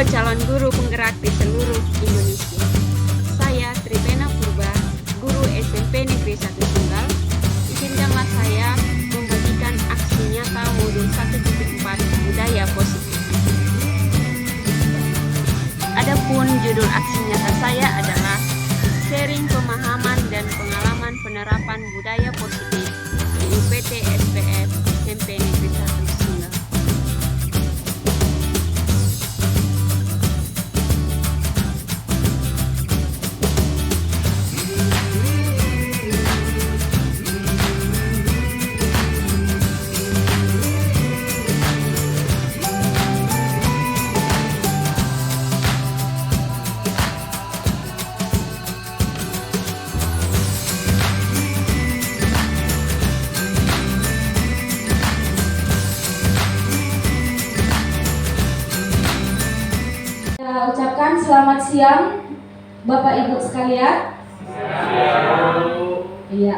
calon guru penggerak di seluruh Indonesia. Saya Tripena Purba, guru SMP Negeri 1 Sunggal. Izinkanlah saya membagikan aksi nyata modul 1.4 budaya positif. Adapun judul aksi nyata saya adalah sharing pemahaman dan pengalaman penerapan budaya positif di UPT SPF SMP Negeri 1 Sunggal. Ucapkan selamat siang Bapak Ibu sekalian. Iya,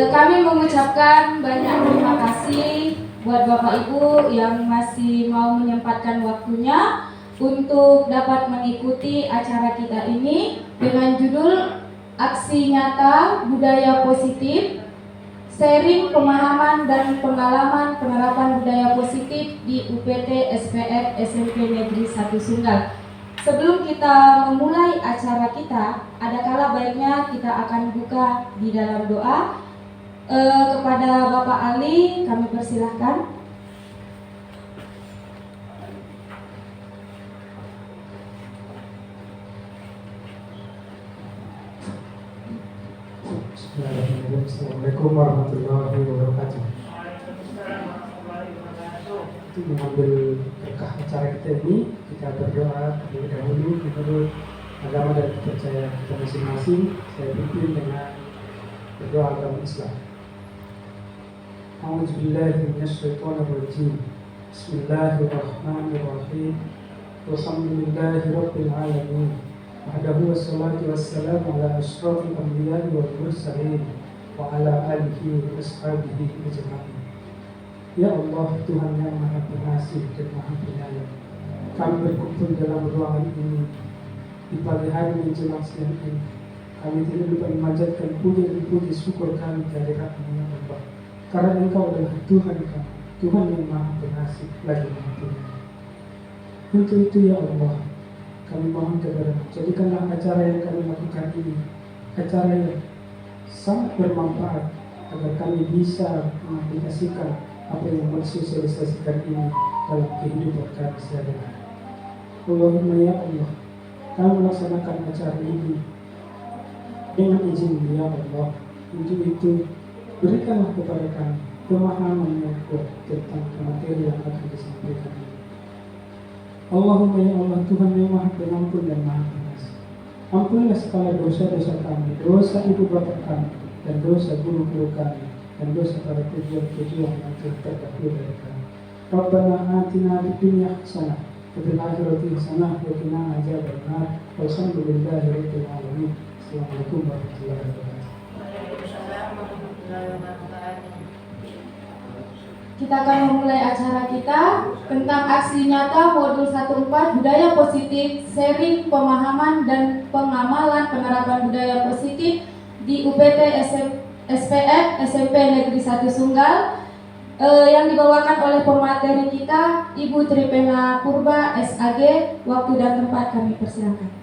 kami mengucapkan banyak terima kasih buat Bapak Ibu yang masih mau menyempatkan waktunya untuk dapat mengikuti acara kita ini dengan judul Aksi Nyata Budaya Positif, sharing pemahaman dan pengalaman penerapan budaya positif di UPT SPF SMP Negeri 1 Sunggal. Sebelum kita memulai acara kita, ada kala baiknya kita akan buka di dalam doa. Kepada Bapak Ali, kami persilahkan. Bismillahirrahmanirrahim. Assalamualaikum warahmatullahi wabarakatuh. Untuk mengambil berkah acara kita ini, kita berdoa terlebih dahulu menurut agama dan kepercayaan kita masing-masing. Saya pimpin dengan berdoa agama Islam. A'udzubillahi minasyaitonirrajim. Bismillahirrahmanirrahim. Walhamdulillahirabbil alamin. Wahdahu wassalatu wassalamu ala asyrafil anbiya'i wal mursalin wa ala alihi wa ashabihi ajma'in. Ya Allah, Tuhan yang Maha Pengasih dan Maha Penyayang, kami berkumpul dalam ruangan ini di pagi hari menjelang siang ini. Kami tidak lupa memanjatkan puji dan puji syukur kami kehadirat ya Allah, karena Engkau adalah Tuhan kami, Tuhan yang Maha Pengasih lagi Maha Penyayang. Untuk itu ya Allah, kami mohon kepada-Mu, jadikanlah acara yang kami lakukan ini acara yang sangat bermanfaat agar kami bisa mengaplikasikan apa yang mensosialisasikan ini dalam kehidupan kami sehari-hari. Allahumma ya Allah, kami melaksanakan acara ini dengan izin ya Allah. Untuk itu, berikanlah kepada kami pemahaman yang kuat tentang materi yang akan disampaikan ini. Allahumma ya Allah, Tuhan yang Maha Pengampun dan Maha Pengasih, ampunilah segala dosa-dosa kami, dosa ibu bapa kami, dan dosa guru-guru kami, dan dosa para pejuang-pejuang yang telah terdahulu dari kami. Rabbana atina fid dunya hasanah wa fil akhirati hasanah wa qina adzabannar. Walhamdulillahirabbil alamin. Assalamualaikum warahmatullahi wabarakatuh. Waalaikumsalam warahmatullahi wabarakatuh. Kita akan memulai acara kita tentang aksi nyata modul 1.4 budaya positif, sharing pemahaman dan pengamalan penerapan budaya positif di UPT SPF SMP Negeri 1 Sunggal, yang dibawakan oleh pemateri kita Ibu Tripena Purba SAG. Waktu dan tempat kami persilakan.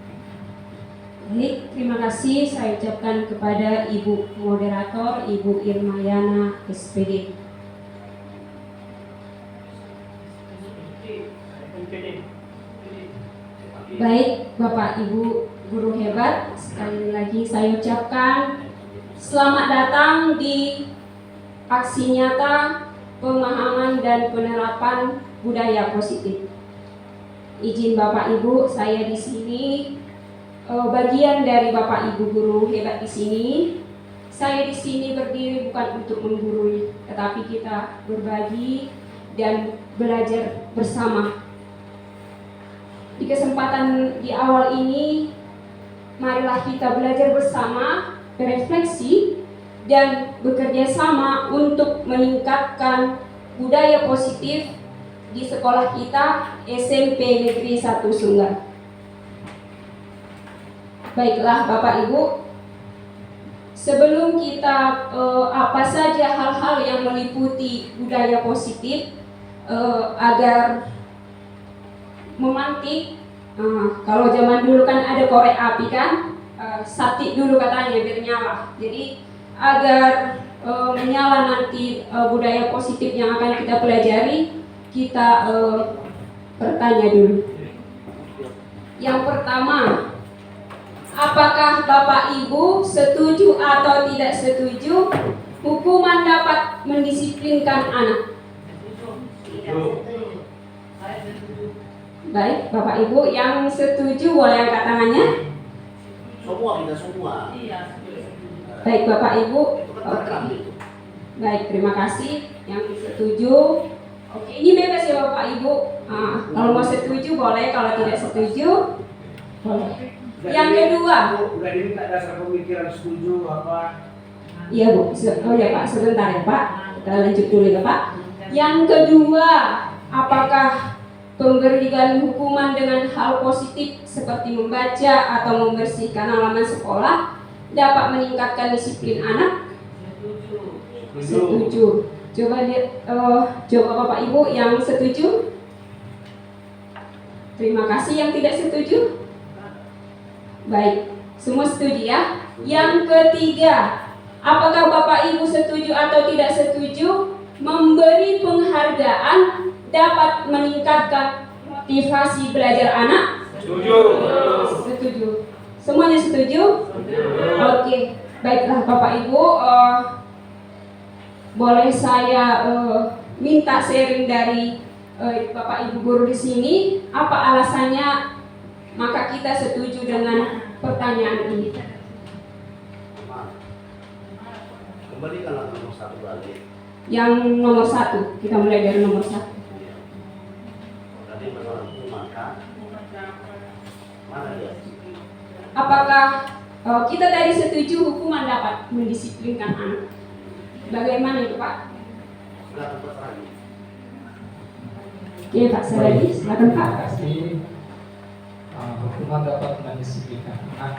Baik, terima kasih saya ucapkan kepada Ibu Moderator, Ibu Irmayana SPD. Baik, Bapak Ibu guru hebat, sekali lagi saya ucapkan selamat datang di aksi nyata pemahaman dan penerapan budaya positif. Izin Bapak Ibu, saya di sini bagian dari Bapak Ibu guru hebat di sini. Saya di sini berdiri bukan untuk menggurui, tetapi kita berbagi dan belajar bersama. Di kesempatan di awal ini, marilah kita belajar bersama, berefleksi, dan bekerja sama untuk meningkatkan budaya positif di sekolah kita SMP Negeri 1 Sunggar. Baiklah Bapak Ibu, sebelum kita apa saja hal-hal yang meliputi budaya positif agar memantik, kalau zaman dulu kan ada korek api kan, satik dulu katanya biar nyala. Jadi agar menyala nanti budaya positif yang akan kita pelajari, kita bertanya dulu. Yang pertama, apakah Bapak Ibu setuju atau tidak setuju hukuman dapat mendisiplinkan anak? Baik, Bapak Ibu yang setuju boleh angkat tangannya. Semua kita semua. Baik Bapak Ibu. Itu kan rekam itu. Baik, terima kasih yang setuju. Oke, ini bebas ya Bapak Ibu. Kalau mau setuju boleh, kalau tidak setuju boleh. Yang kedua, udah diminta dasar pemikiran setuju apa? iya Bu. Oh ya Pak, sebentar ya Pak. Kita lanjut dulu ya Pak. Yang kedua, apakah pemberian hukuman dengan hal positif seperti membaca atau membersihkan halaman sekolah dapat meningkatkan disiplin anak? Setuju. Coba lihat, coba Bapak Ibu yang setuju. Terima kasih. Yang tidak setuju? Baik, semua setuju ya. Yang ketiga, apakah Bapak Ibu setuju atau tidak setuju memberi penghargaan dapat meningkatkan motivasi belajar anak? Setuju. Setuju. Semuanya setuju? Oke, baiklah Bapak Ibu, boleh saya minta sharing dari Bapak Ibu guru di sini, apa alasannya maka kita setuju dengan pertanyaan ini? Kembalikanlah nomor 1 balik. Yang nomor 1, kita mulai dari nomor 1. Tadi masalah hukuman kan? Mana dia? Apakah kita tadi setuju hukuman dapat mendisiplinkan anak? Bagaimana itu Pak? Silakan bertanya. Oke Pak Saradi, silakan Pak. Terima kasih. Hukuman dapat mendisiplinkan anak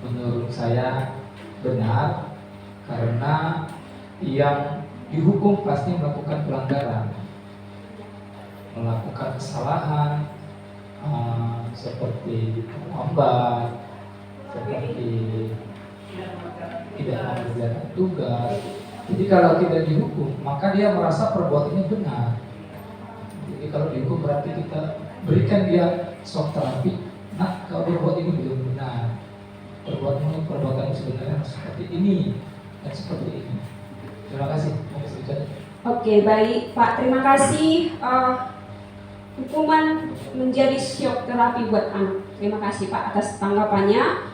menurut saya benar, karena yang dihukum pasti melakukan pelanggaran, melakukan kesalahan, seperti lambat, seperti tidak mengerjakan tugas. Jadi kalau tidak dihukum, maka dia merasa perbuatannya benar. Jadi kalau dihukum berarti kita berikan dia shock terapi. Nah, kalau berbuat ini belum benar, perbuatan sebenarnya seperti ini dan seperti ini. Terima kasih. Oke, baik Pak, terima kasih. Hukuman menjadi shock terapi buat anak. Terima kasih Pak atas tanggapannya.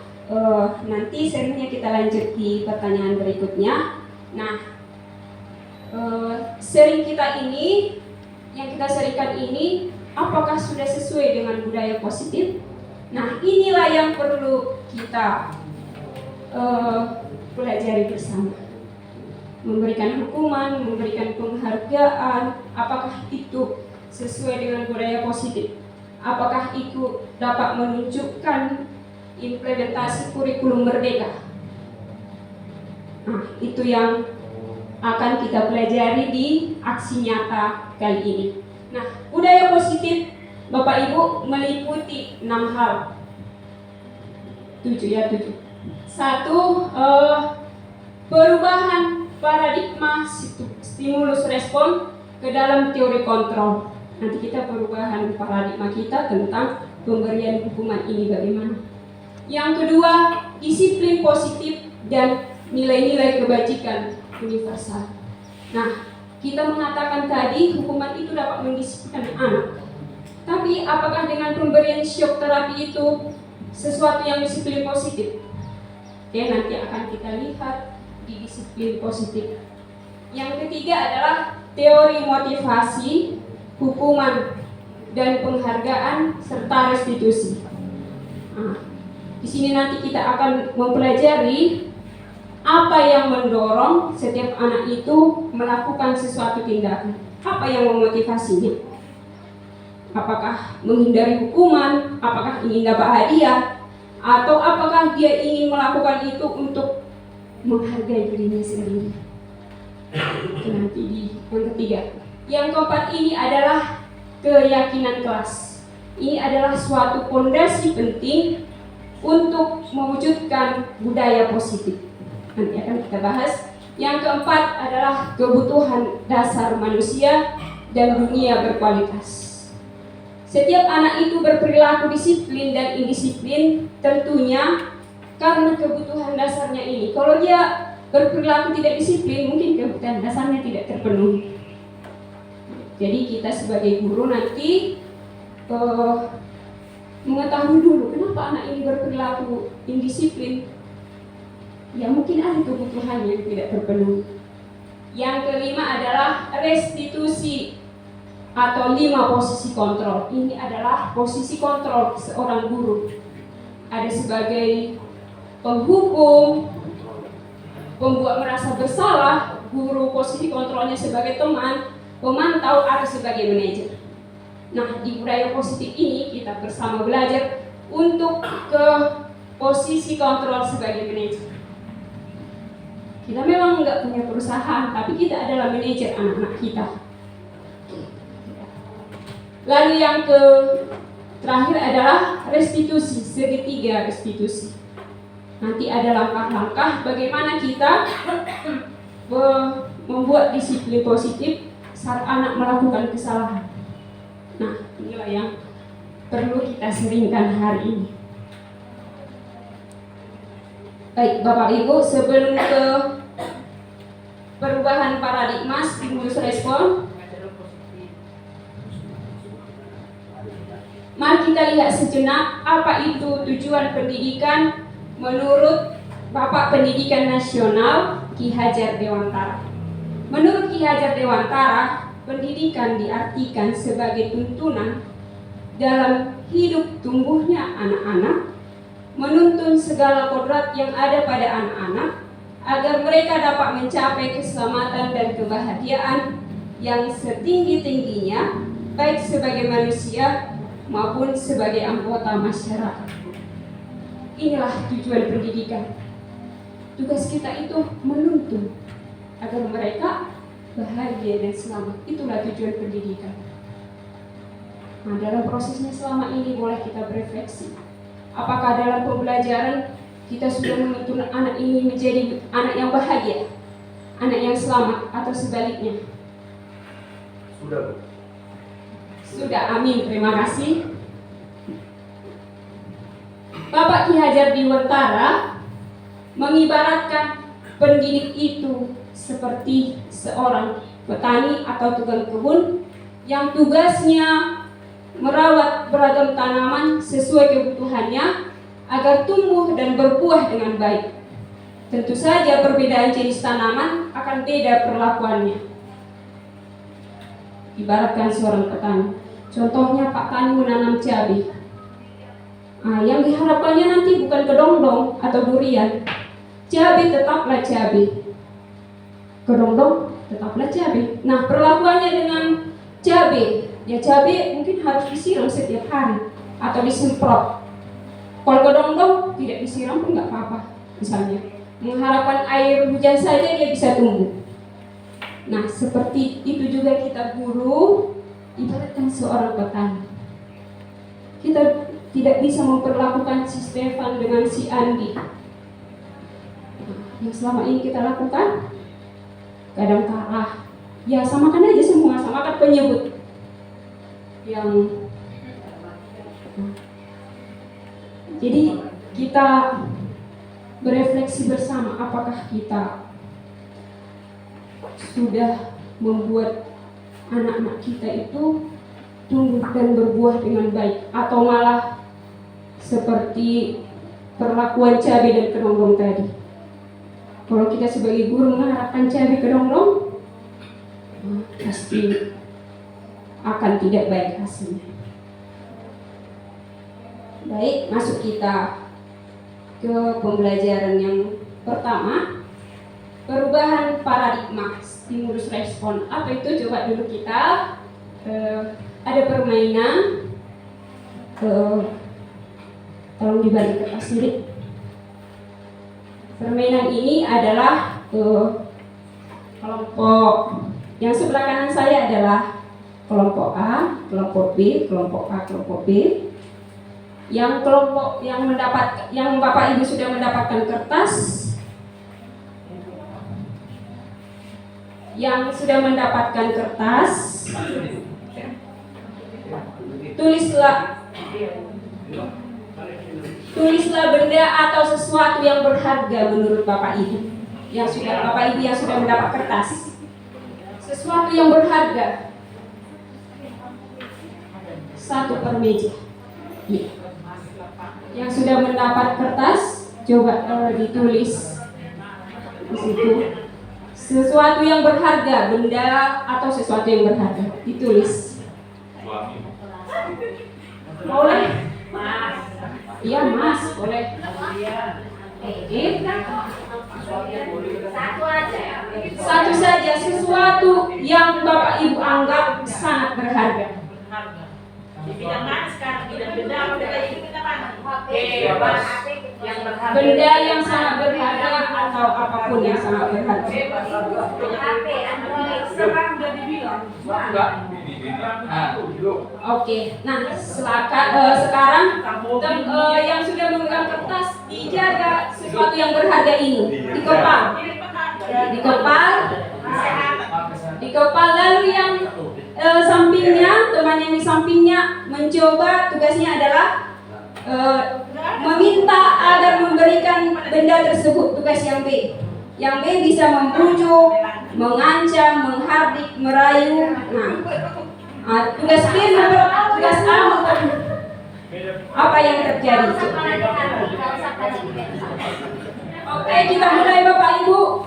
Nanti sharingnya kita lanjut di pertanyaan berikutnya. Nah, sharing kita ini, yang kita sharingkan ini, apakah sudah sesuai dengan budaya positif? Nah, inilah yang perlu kita pelajari bersama. Memberikan hukuman, memberikan penghargaan, apakah itu sesuai dengan budaya positif? Apakah itu dapat menunjukkan implementasi kurikulum merdeka? Nah, itu yang akan kita pelajari di aksi nyata kali ini. Nah, budaya positif Bapak Ibu meliputi 6 hal. 7. 1. Perubahan paradigma stimulus respon ke dalam teori kontrol. Nanti kita perubahan paradigma kita tentang pemberian hukuman ini bagaimana. Yang kedua, disiplin positif dan nilai-nilai kebajikan universal. Nah, kita mengatakan tadi hukuman itu dapat mendisiplinkan anak. Tapi apakah dengan pemberian shock terapi itu sesuatu yang disiplin positif? Oke, nanti akan kita lihat di disiplin positif. Yang ketiga adalah teori motivasi, hukuman, dan penghargaan serta restitusi. Nah, di sini nanti kita akan mempelajari apa yang mendorong setiap anak itu melakukan sesuatu tindakan. Apa yang memotivasinya? Apakah menghindari hukuman, apakah ingin dapat hadiah, atau apakah dia ingin melakukan itu untuk menghargai dirinya sendiri. Itu nanti di yang ketiga. Yang keempat ini adalah keyakinan kelas. Ini adalah suatu fondasi penting untuk mewujudkan budaya positif. Nanti akan kita bahas. Yang keempat adalah kebutuhan dasar manusia dan dunia berkualitas. Setiap anak itu berperilaku disiplin dan indisiplin tentunya karena kebutuhan dasarnya ini. Kalau dia berperilaku tidak disiplin, mungkin kebutuhan dasarnya tidak terpenuhi. Jadi kita sebagai guru nanti mengetahui dulu kenapa anak ini berperilaku indisiplin. Ya mungkin ada kebutuhannya yang tidak terpenuhi. Yang kelima adalah restitusi atau 5 posisi kontrol. Ini adalah posisi kontrol seorang guru. Ada sebagai penghukum, pembuat merasa bersalah, guru posisi kontrolnya sebagai teman, pemantau, atau sebagai manajer. Nah, di budaya positif ini kita bersama belajar untuk ke posisi kontrol sebagai manajer. Kita memang nggak punya perusahaan, tapi kita adalah manajer anak-anak kita. Lalu yang terakhir adalah restitusi, segitiga restitusi. Nanti ada langkah-langkah bagaimana kita membuat disiplin positif saat anak melakukan kesalahan. Nah, inilah yang perlu kita seringkan hari ini. Baik, Bapak Ibu, sebelum ke perubahan paradigma stimulus respon, mari kita lihat sejenak apa itu tujuan pendidikan menurut Bapak Pendidikan Nasional Ki Hajar Dewantara. Menurut Ki Hajar Dewantara, pendidikan diartikan sebagai tuntunan dalam hidup tumbuhnya anak-anak, menuntun segala kodrat yang ada pada anak-anak agar mereka dapat mencapai keselamatan dan kebahagiaan yang setinggi-tingginya, baik sebagai manusia maupun sebagai anggota masyarakat. Inilah tujuan pendidikan. Tugas kita itu menuntun agar mereka bahagia dan selamat. Itulah tujuan pendidikan. Nah, dalam prosesnya selama ini boleh kita berefleksi. Apakah dalam pembelajaran kita sudah menuntun anak ini menjadi anak yang bahagia, anak yang selamat, atau sebaliknya? Sudah, Bu. Sudah, amin. Terima kasih. Bapak Ki Hajar Dewantara mengibaratkan pendidik itu seperti seorang petani atau tukang kebun yang tugasnya merawat beragam tanaman sesuai kebutuhannya agar tumbuh dan berbuah dengan baik. Tentu saja perbedaan jenis tanaman akan beda perlakuannya. Ibaratkan seorang petani. Contohnya Pak Tani menanam cabai. Yang diharapkannya nanti bukan kedongdong atau durian. Cabai tetaplah cabai, kedongdong tetaplah cabai. Nah, perlakuannya dengan cabai, ya cabai mungkin harus disiram setiap hari atau disemprot. Kalau kedongdong tidak disiram pun nggak apa-apa. Misalnya mengharapkan air hujan saja dia bisa tumbuh. Nah, seperti itu juga kita guru, ibaratkan seorang petani. Kita tidak bisa memperlakukan si Stefan dengan si Andi. Yang selama ini kita lakukan kadang kala, ya samakan aja semua, samakan penyebut. Jadi kita berefleksi bersama, apakah kita sudah membuat anak-anak kita itu tumbuh dan berbuah dengan baik, atau malah seperti perlakuan cabai dan kedongdong tadi. Kalau kita sebagai guru mengharapkan cabai kedongdong, pasti akan tidak baik hasilnya. Baik, masuk kita ke pembelajaran yang pertama, perubahan paradigma stimulus respon. Apa itu? Coba dulu kita ada permainan. Tolong dibalik ke tas sendiri. Permainan ini adalah kelompok yang sebelah kanan saya adalah kelompok A, kelompok B, kelompok A, kelompok B. Yang kelompok yang Bapak Ibu sudah mendapatkan kertas, tulislah benda atau sesuatu yang berharga menurut Bapak Ibu yang sudah mendapat kertas. Sesuatu yang berharga. Satu per meja. Yang sudah mendapat kertas, coba ditulis di situ. Sesuatu yang berharga, benda atau sesuatu yang berharga, ditulis. Boleh? Mas. Iya Mas, boleh. Satu saja, sesuatu yang Bapak Ibu anggap sangat berharga. Di bidang mana sekarang? Bidang benda apa benda ini kita mana? Yang berharga. Benda yang sangat berharga atau apapun yang sangat berharga. HP, Android, sekarang udah dibilang. Oke, nah sekarang yang sudah memegang kertas dijaga sesuatu yang berharga ini dikepal, lalu yang teman yang di sampingnya mencoba, tugasnya adalah meminta agar memberikan benda tersebut. Tugas yang B bisa membujuk, mengancam, menghardik, merayu. Tugas B tugas A apa yang terjadi? Oke, kita mulai Bapak Ibu.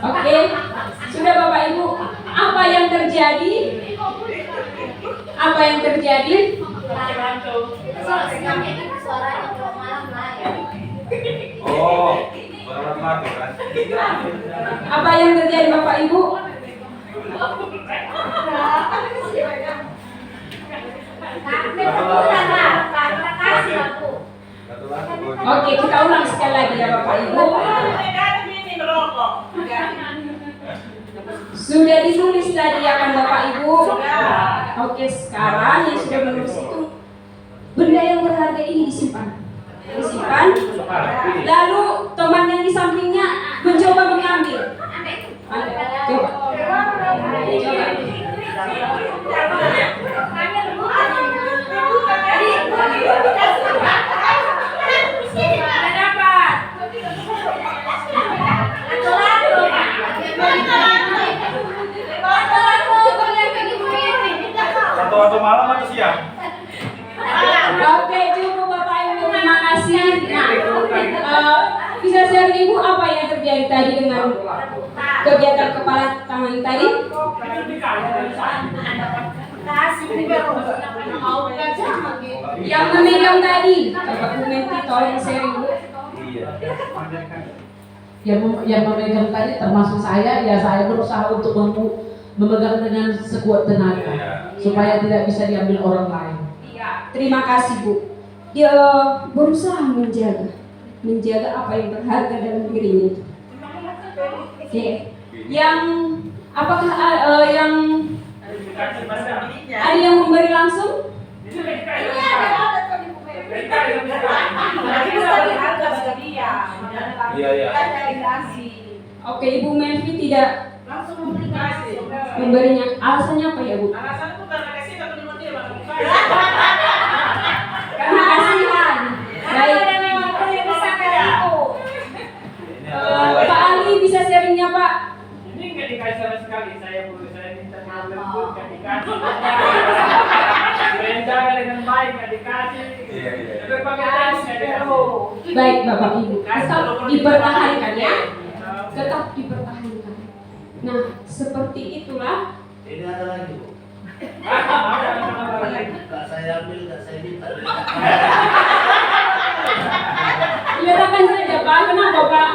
Oke, sudah Bapak Ibu. Apa yang terjadi? Oh, orang kan? Apa yang terjadi Bapak Ibu? Oke, kita ulang sekali lagi ya Bapak Ibu. Sudah ditulis tadi ya kan Bapak Ibu? Oke, sekarang yang sudah menulis itu benda yang berharga ini disimpan. Lalu teman yang di sampingnya mencoba mengambil. Coba. Atau malam atau siang? Oke, cukup Bapak Ibu, terima kasih. Bisa share Ibu apa yang terjadi tadi dengan kegiatan kepala tangan tadi? Yang memegang tadi, Bapak Bu Menti, tolong share Ibu. Yang memegang tadi termasuk saya, ya saya berusaha untuk memegang dengan sekuat tenaga supaya tidak bisa diambil orang lain. Terima kasih Bu. Dia berusaha menjaga apa yang berharga dalam dirinya itu. Oke. Apakah yang ada yang memberi langsung? Iya. Oke, Ibu Melvi tidak memberinya. Alasannya apa ya Bu? Alasanku karena kasih tapi dia Karena kasihan. Baik. Pak Ali bisa sharingnya Pak? Ini nggak dikasih sama sekali. Saya minta lembut nggak dikasih. Direncanakan dengan baik nggak dikasih. Berbagai tes nggak dikasih. Baik Bapak Ibu, tetap dipertahankan ya. Tetap dipertahankan. Nah, seperti itulah. Ini ada lagi, Bu. Nggak saya ambil, nggak saya minta. Letakkan saja Pak, kenapa Pak?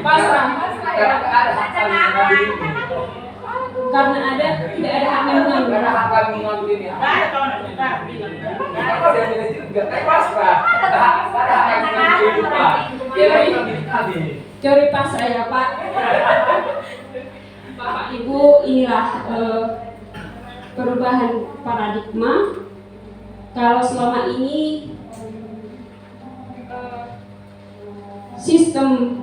Pasrah. Karena tidak ada hak yang mengambil. Karena akan mengambil ini. Nggak ada kawan kita bilang. Kenapa dia milih juga? Pasrah. Ada akan mengambil kehidupan. Dia mengambil tadi. Teori pasrah ya Pak. Bapak Ibu, inilah perubahan paradigma. Kalau selama ini sistem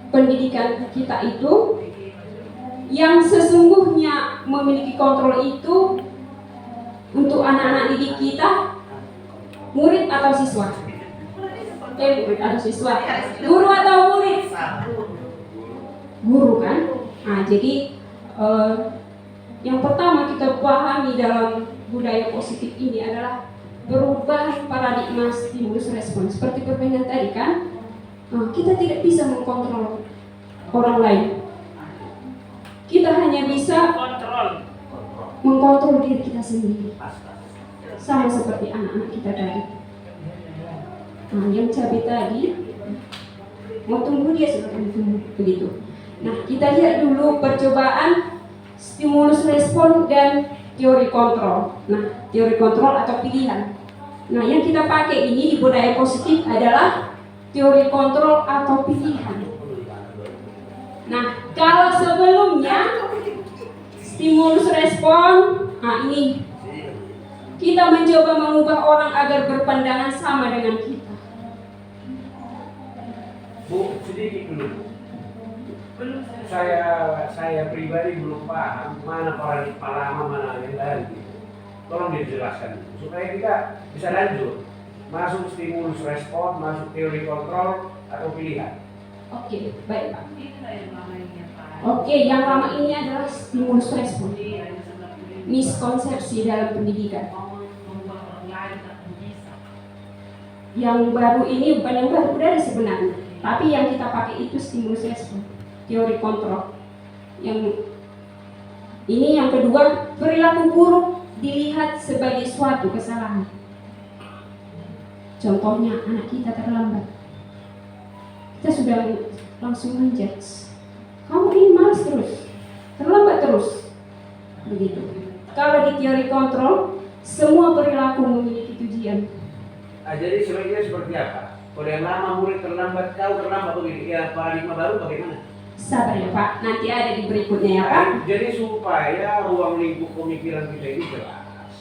pendidikan kita itu yang sesungguhnya memiliki kontrol itu untuk anak-anak didik kita, murid atau siswa? Murid atau siswa? Guru atau murid? Guru kan? Nah, jadi yang pertama kita pahami dalam budaya positif ini adalah perubahan paradigma stimulus respon. Seperti permainan tadi kan, kita tidak bisa mengkontrol orang lain. Kita hanya bisa mengkontrol diri kita sendiri. Sama seperti anak-anak kita tadi. Yang cabai tadi mau tumbuh dia sudah tumbuh begitu. Nah, kita lihat dulu percobaan stimulus respon dan teori kontrol. Nah, teori kontrol atau pilihan. Nah, yang kita pakai ini di budaya positif adalah teori kontrol atau pilihan. Nah, kalau sebelumnya stimulus respon, nah ini kita mencoba mengubah orang agar berpandangan sama dengan kita. Bu, sedikit dulu. Saya pribadi belum paham mana paradigma lama, mana yang baru. Tolong dijelaskan supaya kita bisa lanjut masuk stimulus respon, masuk teori kontrol atau pilihan. Oke, baik Pak. Oke, yang lama ini adalah stimulus respon. Miskonsepsi dalam pendidikan. Yang baru ini bukan yang baru, udah ada sebenarnya. Tapi yang kita pakai itu stimulus respon, teori kontrol. Yang ini yang kedua, perilaku buruk dilihat sebagai suatu kesalahan. Contohnya anak kita terlambat, kita sudah langsung menjudge, kamu ini malas terus, terlambat terus, begitu. Kalau di teori kontrol, semua perilaku memiliki tujuan. Jadi sebaiknya seperti apa? Kalau yang lama murid terlambat, kau terlambat begini, ya paradigma baru bagaimana? Sabar ya Pak, nanti ada di berikutnya ya Pak. Jadi supaya ruang lingkup pemikiran kita ini jelas.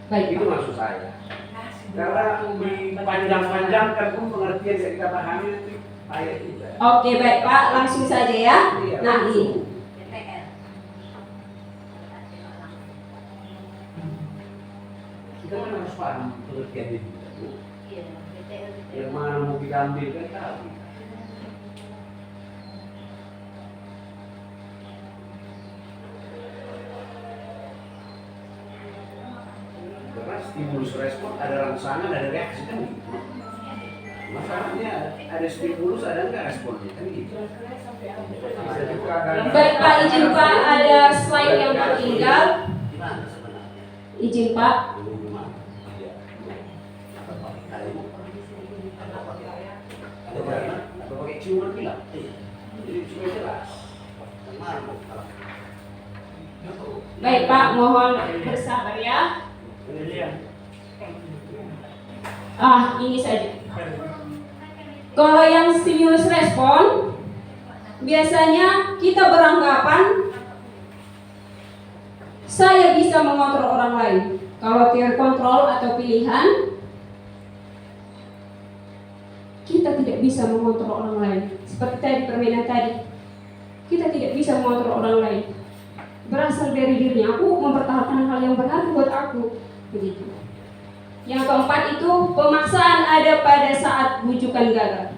Baik Itu Pak. maksud saya. Karena dipanjang-panjangkan pun pengertian yang kita pahami nanti ayat kita. Oke baik Pak, langsung saja ya. Iya, Nah ini. Kita kan harus paham pengertian itu. Yang mana mau kita ambil kan tahu. Karena stimulus respon ada rangsangan, ada reaksi kan gitu. Masalahnya ada stimulus, ada enggak responnya kan gitu. Baik Pak, izin Pak, ada slide yang tertinggal. Gimana sebenarnya? Izin Pak. Ada berapa? Atau pakai ciuman bilang? Jadi supaya jelas. Baik Pak, mohon bersabar ya. Ini saja. Kalau yang stimulus respon, biasanya kita beranggapan saya bisa mengontrol orang lain. Kalau teori kontrol atau pilihan, kita tidak bisa mengontrol orang lain. Seperti tadi permainan tadi, kita tidak bisa mengontrol orang lain. Berasal dari dirinya, aku mempertahankan hal yang benar buat aku, begitu. Yang keempat itu pemaksaan ada pada saat bujukan gagal.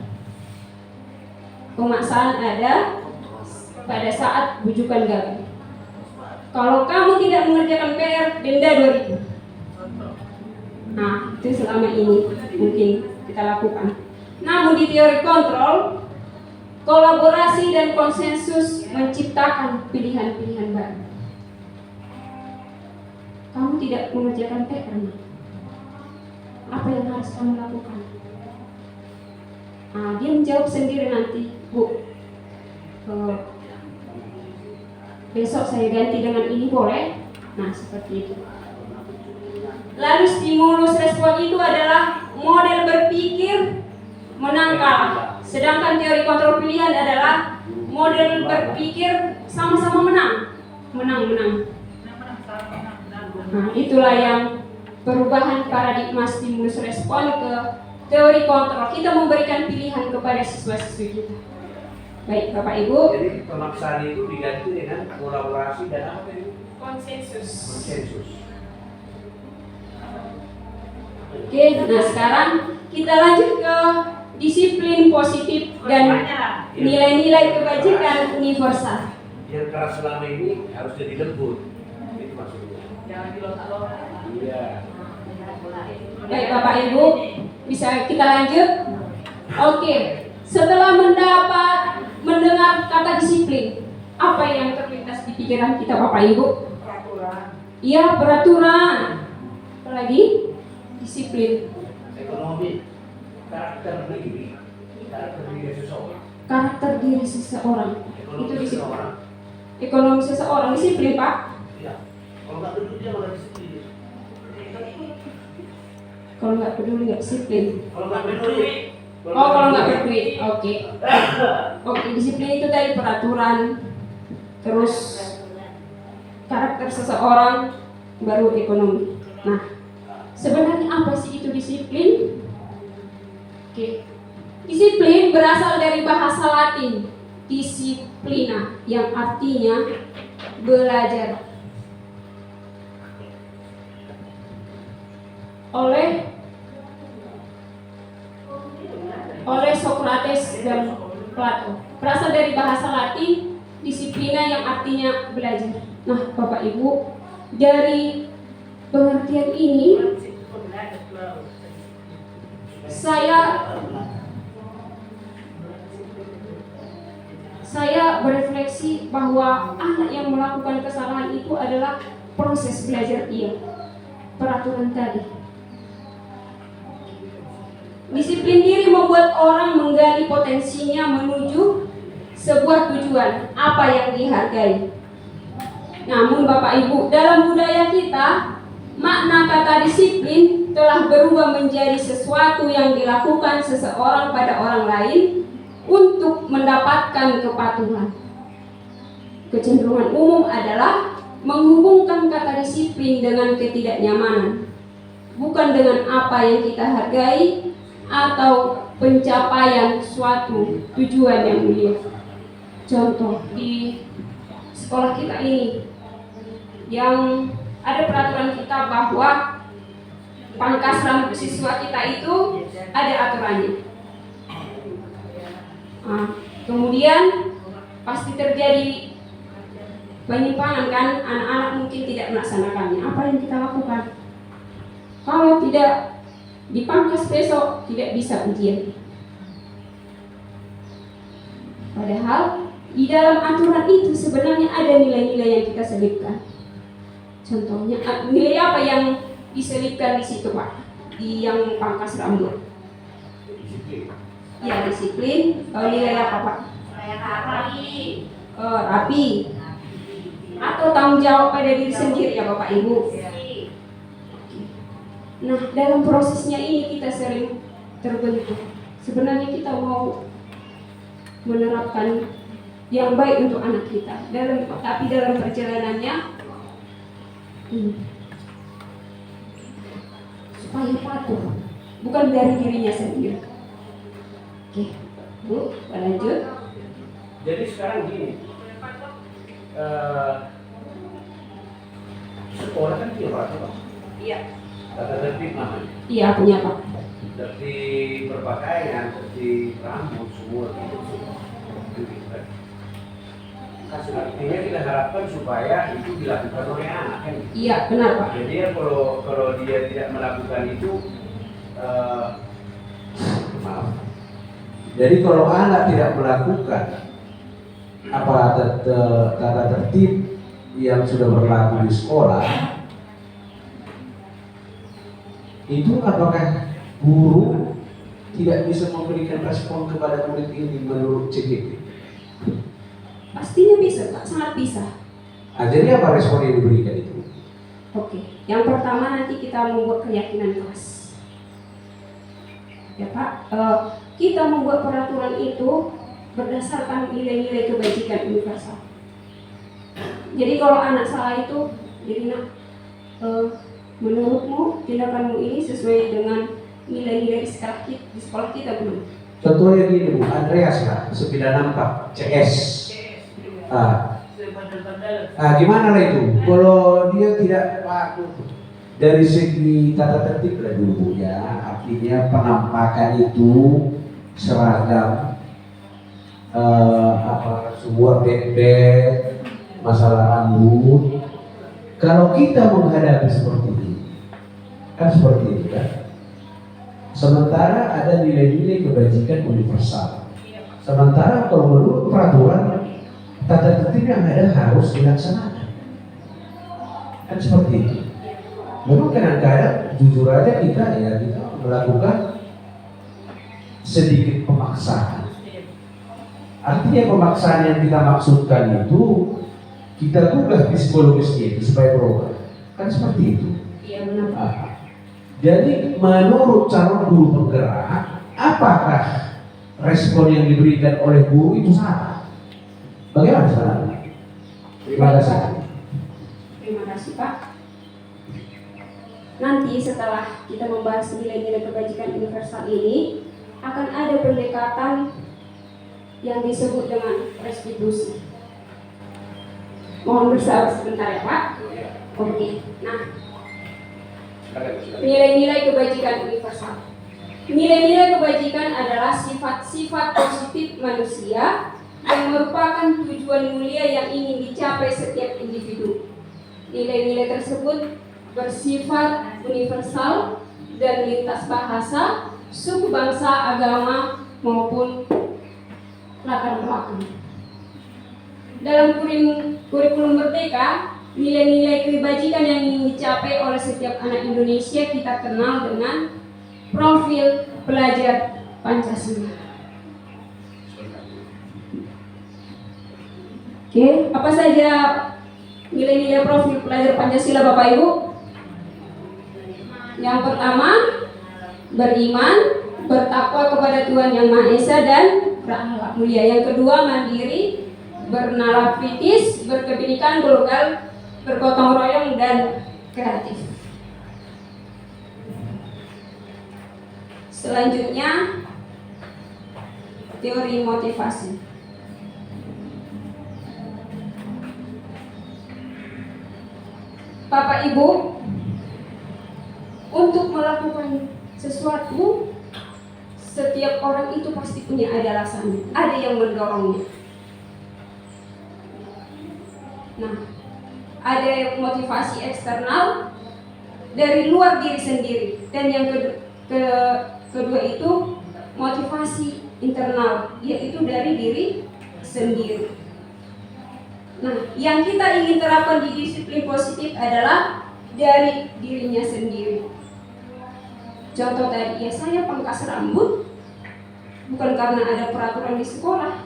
Pemaksaan ada pada saat bujukan gagal. Kalau kamu tidak mengerjakan PR, denda 2.000. Nah, itu selama ini mungkin kita lakukan. Namun di teori kontrol, kolaborasi dan konsensus menciptakan pilihan-pilihan baru. Kamu tidak mengerjakan PR, harus kamu lakukan? Dia menjawab sendiri nanti, Bu. Besok saya ganti dengan ini boleh? Nah, seperti itu. Lalu stimulus respon itu adalah model berpikir menangkal. Sedangkan teori kontrol pilihan adalah model berpikir sama-sama menang. Nah, itulah yang perubahan paradigma stimulus respon ke teori kontrol. Kita memberikan pilihan kepada siswa-siswi kita. Baik, Bapak Ibu. Jadi pemaksaan itu diganti dengan kolaborasi dan apa tadi? Konsensus. Oke, nah sekarang kita lanjut ke disiplin positif dan nilai-nilai kebajikan universal. Yang keras selama ini harus jadi lembut. Itu maksudnya. Jangan dilontar-lontar. Iya. Baik Bapak Ibu, bisa kita lanjut? Oke, setelah mendengar kata disiplin, apa yang terlintas di pikiran kita Bapak Ibu? Peraturan. Iya, peraturan. Apalagi disiplin. Ekonomi, karakter diri seseorang. Karakter diri seseorang. Ekonomi Itu disiplin. seseorang. Ekonomi seseorang disiplin, Pak. Iya. Kalau nggak peduli dia malah disiplin. Kalau nggak peduli nggak disiplin. Kalau nggak peduli. Oh, kalau nggak berduit, oke. Oke, disiplin itu tadi peraturan, terus karakter seseorang, baru ekonomi. Nah, sebenarnya apa sih itu disiplin? Oke, disiplin berasal dari bahasa Latin disciplina, yang artinya belajar. Oleh Socrates dan Plato. Berasal dari bahasa Latin disiplina yang artinya belajar. Nah, Bapak Ibu, dari pengertian ini saya berefleksi bahwa anak yang melakukan kesalahan itu adalah proses belajar dia. Peraturan tadi. Disiplin diri membuat orang menggali potensinya menuju sebuah tujuan, apa yang dihargai. Namun Bapak Ibu, dalam budaya kita, makna kata disiplin telah berubah menjadi sesuatu yang dilakukan seseorang pada orang lain untuk mendapatkan kepatuhan. Kecenderungan umum adalah menghubungkan kata disiplin dengan ketidaknyamanan, bukan dengan apa yang kita hargai atau pencapaian suatu tujuan yang mulia. Contoh di sekolah kita ini yang ada peraturan kita bahwa pangkas rambut siswa kita itu ada aturannya. Nah, kemudian pasti terjadi penyimpangan kan, anak-anak mungkin tidak melaksanakannya. Apa yang kita lakukan? Kalau tidak dipangkas besok tidak bisa ujian. Padahal di dalam aturan itu sebenarnya ada nilai-nilai yang kita selipkan. Contohnya nilai apa yang diselipkan di situ Pak? Di yang pangkas rambut. Disiplin. Ya disiplin. Kalau nilai apa Pak? Rapi. Atau tanggung jawab pada diri sendiri ya Bapak Ibu. Nah, dalam prosesnya ini kita sering terbentuk. Sebenarnya kita mau menerapkan yang baik untuk anak kita. Tapi dalam perjalanannya supaya patuh, bukan dari dirinya sendiri. Oke, Bu, lanjut. Jadi sekarang gini, sekolah kan punya peraturan. Iya. Tata tertib namanya. Iya, punya Pak. Tertib berpakaian, tertib rambut, semua itu. Artinya kita harapkan supaya itu dilakukan oleh anak kan? Iya, benar Pak. Jadi ya kalau dia tidak melakukan itu, maaf. Jadi kalau anak tidak melakukan apa tata tertib yang sudah berlaku di sekolah, itu apakah guru tidak bisa memberikan respon kepada murid ini menurut CGP? Pastinya bisa Pak, sangat bisa. Nah, jadi apa respon yang diberikan itu? Oke, yang pertama nanti kita membuat keyakinan kelas. Ya Pak, kita membuat peraturan itu berdasarkan nilai-nilai kebajikan universal. Jadi kalau anak salah itu, jadi nak, menurutmu tindakanmu ini sesuai dengan nilai-nilai di sekolah kita belum? Contohnya gini Bu, Andreas lah, 964 CS. Gimana lah itu? Kalau dia tidak patuh dari segi tata tertib lah dulu ya, artinya penampakan itu seragam, sebuah bed, masalah rambut. Kalau kita menghadapi seperti ini, kan seperti itu kan. Sementara ada nilai-nilai kebajikan universal. Sementara kalau menurut peraturan tata tertib yang ada harus dilaksanakan. Kan seperti itu. Memang kadang-kadang jujur aja kita melakukan sedikit pemaksaan. Artinya pemaksaan yang kita maksudkan itu kita gugah psikologisnya itu supaya berubah. Kan seperti itu. Iya benar. Jadi menurut calon guru penggerak, apakah respon yang diberikan oleh guru itu salah? Bagaimana sekarang? Terima kasih. Terima kasih Pak. Nanti setelah kita membahas nilai-nilai kebajikan universal ini, akan ada pendekatan yang disebut dengan restitusi. Mohon bersabar sebentar ya Pak. Oke. Nah, nilai-nilai kebajikan universal. Nilai-nilai kebajikan adalah sifat-sifat positif manusia yang merupakan tujuan mulia yang ingin dicapai setiap individu. Nilai-nilai tersebut bersifat universal dan lintas bahasa, suku bangsa, agama, maupun latar belakang. Dalam kurikulum Merdeka, nilai-nilai kebajikan yang ingin dicapai oleh setiap anak Indonesia kita kenal dengan profil pelajar Pancasila. Oke, apa saja nilai-nilai profil pelajar Pancasila Bapak Ibu? Yang pertama, beriman, bertakwa kepada Tuhan Yang Maha Esa dan berakhlak mulia. Yang kedua, mandiri, bernalar kritis, berkebinekaan, global, bergotong royong dan kreatif. Selanjutnya, teori motivasi. Bapak Ibu, untuk melakukan sesuatu, setiap orang itu pasti punya ada alasannya, ada yang mendorongnya. Nah, ada yang motivasi eksternal dari luar diri sendiri, dan yang kedua itu motivasi internal, yaitu dari diri sendiri. Nah, yang kita ingin terapkan di disiplin positif adalah dari dirinya sendiri. Contoh tadi, ya saya pangkas rambut bukan karena ada peraturan di sekolah,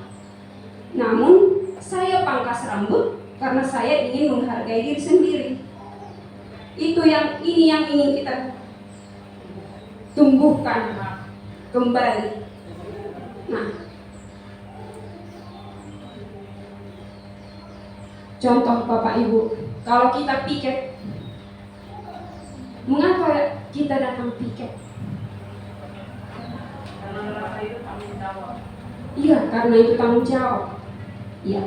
namun saya pangkas rambut karena saya ingin menghargai diri sendiri. Itu yang ingin kita tumbuhkan kembali. Nah, contoh Bapak Ibu, kalau kita piket, mengapa kita datang piket? Karena itu tanggung jawab. Iya, karena itu tanggung jawab. Iya.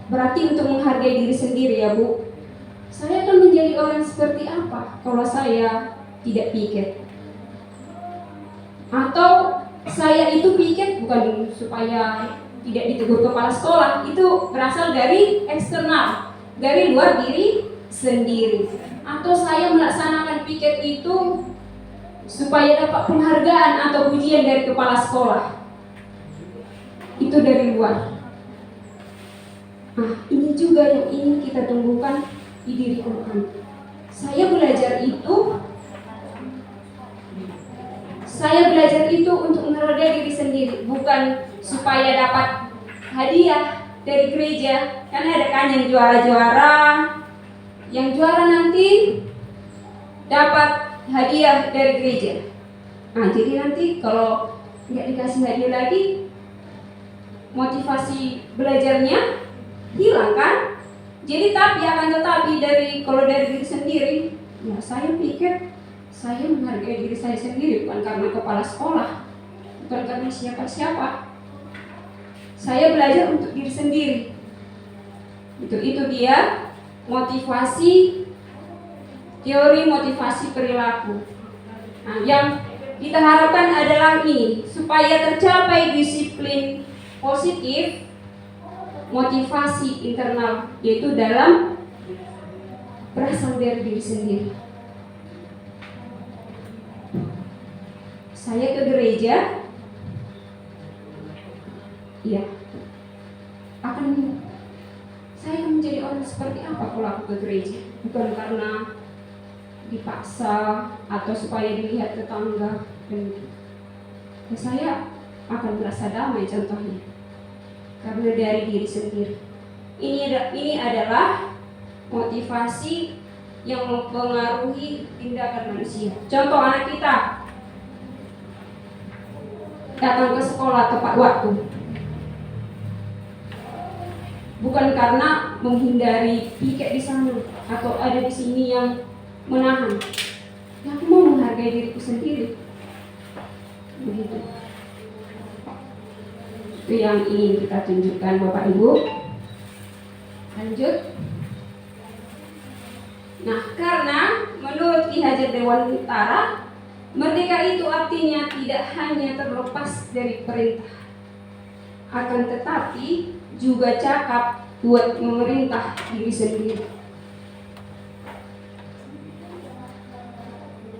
Berarti untuk menghargai diri sendiri ya Bu. Saya akan menjadi orang seperti apa kalau saya tidak piket? Atau saya itu piket bukan supaya tidak ditegur kepala sekolah, itu berasal dari eksternal, dari luar diri sendiri. Atau saya melaksanakan piket itu supaya dapat penghargaan atau pujian dari kepala sekolah, itu dari luar. Nah, ini juga yang ingin kita tumbuhkan di diri orang. Saya belajar itu belajar itu untuk meroda diri sendiri, bukan supaya dapat hadiah dari gereja. Kan ada kan yang juara-juara, yang juara nanti dapat hadiah dari gereja. Nah, jadi nanti kalau nggak dikasih hadiah lagi, motivasi belajarnya hilang kan? Jadi tapi akan tetapi kalau dari diri sendiri, ya saya pikir saya menghargai diri saya sendiri, bukan karena kepala sekolah, bukan karena siapa-siapa. Saya belajar untuk diri sendiri. Itu dia motivasi, teori motivasi perilaku. Nah, yang kita harapkan adalah ini, supaya tercapai disiplin positif, motivasi internal, yaitu dalam berasal dari diri sendiri. Saya ke gereja, ya, saya akan menjadi orang seperti apa kalau aku ke gereja? Bukan karena dipaksa atau supaya dilihat tetangga, dan ya, saya akan merasa damai contohnya karena dari diri sendiri. Ini adalah motivasi yang mempengaruhi tindakan manusia. Contoh, anak kita datang ke sekolah tepat waktu, bukan karena menghindari piket di sana atau ada di sini yang menahan. Ya, aku mau menghargai diriku sendiri. Begitu. Itu yang ingin kita tunjukkan Bapak Ibu. Lanjut. Nah, karena menurut Ki Hajar Dewantara, merdeka itu artinya tidak hanya terlepas dari perintah, akan tetapi juga cakap buat memerintah diri sendiri.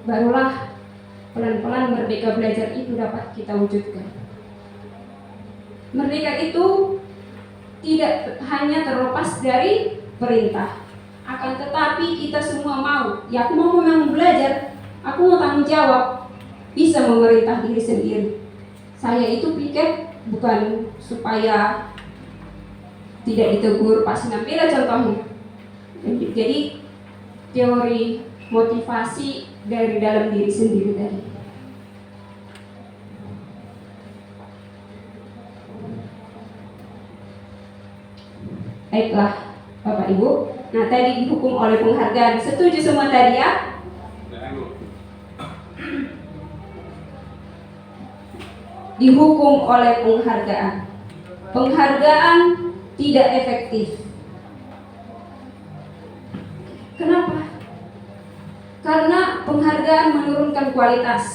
Barulah pelan-pelan merdeka belajar itu dapat kita wujudkan. Merdeka itu tidak hanya terlepas dari perintah, akan tetapi kita semua mau. Ya, aku mau memang belajar, aku mau tanggung jawab, bisa memerintah diri sendiri. Saya itu pikir bukan supaya tidak ditegur pas beda contohnya. Jadi teori motivasi dari dalam diri sendiri tadi. Baiklah Bapak Ibu. Nah, tadi dihukum oleh penghargaan. Setuju semua tadi ya? Dihukum oleh penghargaan. Penghargaan tidak efektif. Kenapa? Karena penghargaan menurunkan kualitas.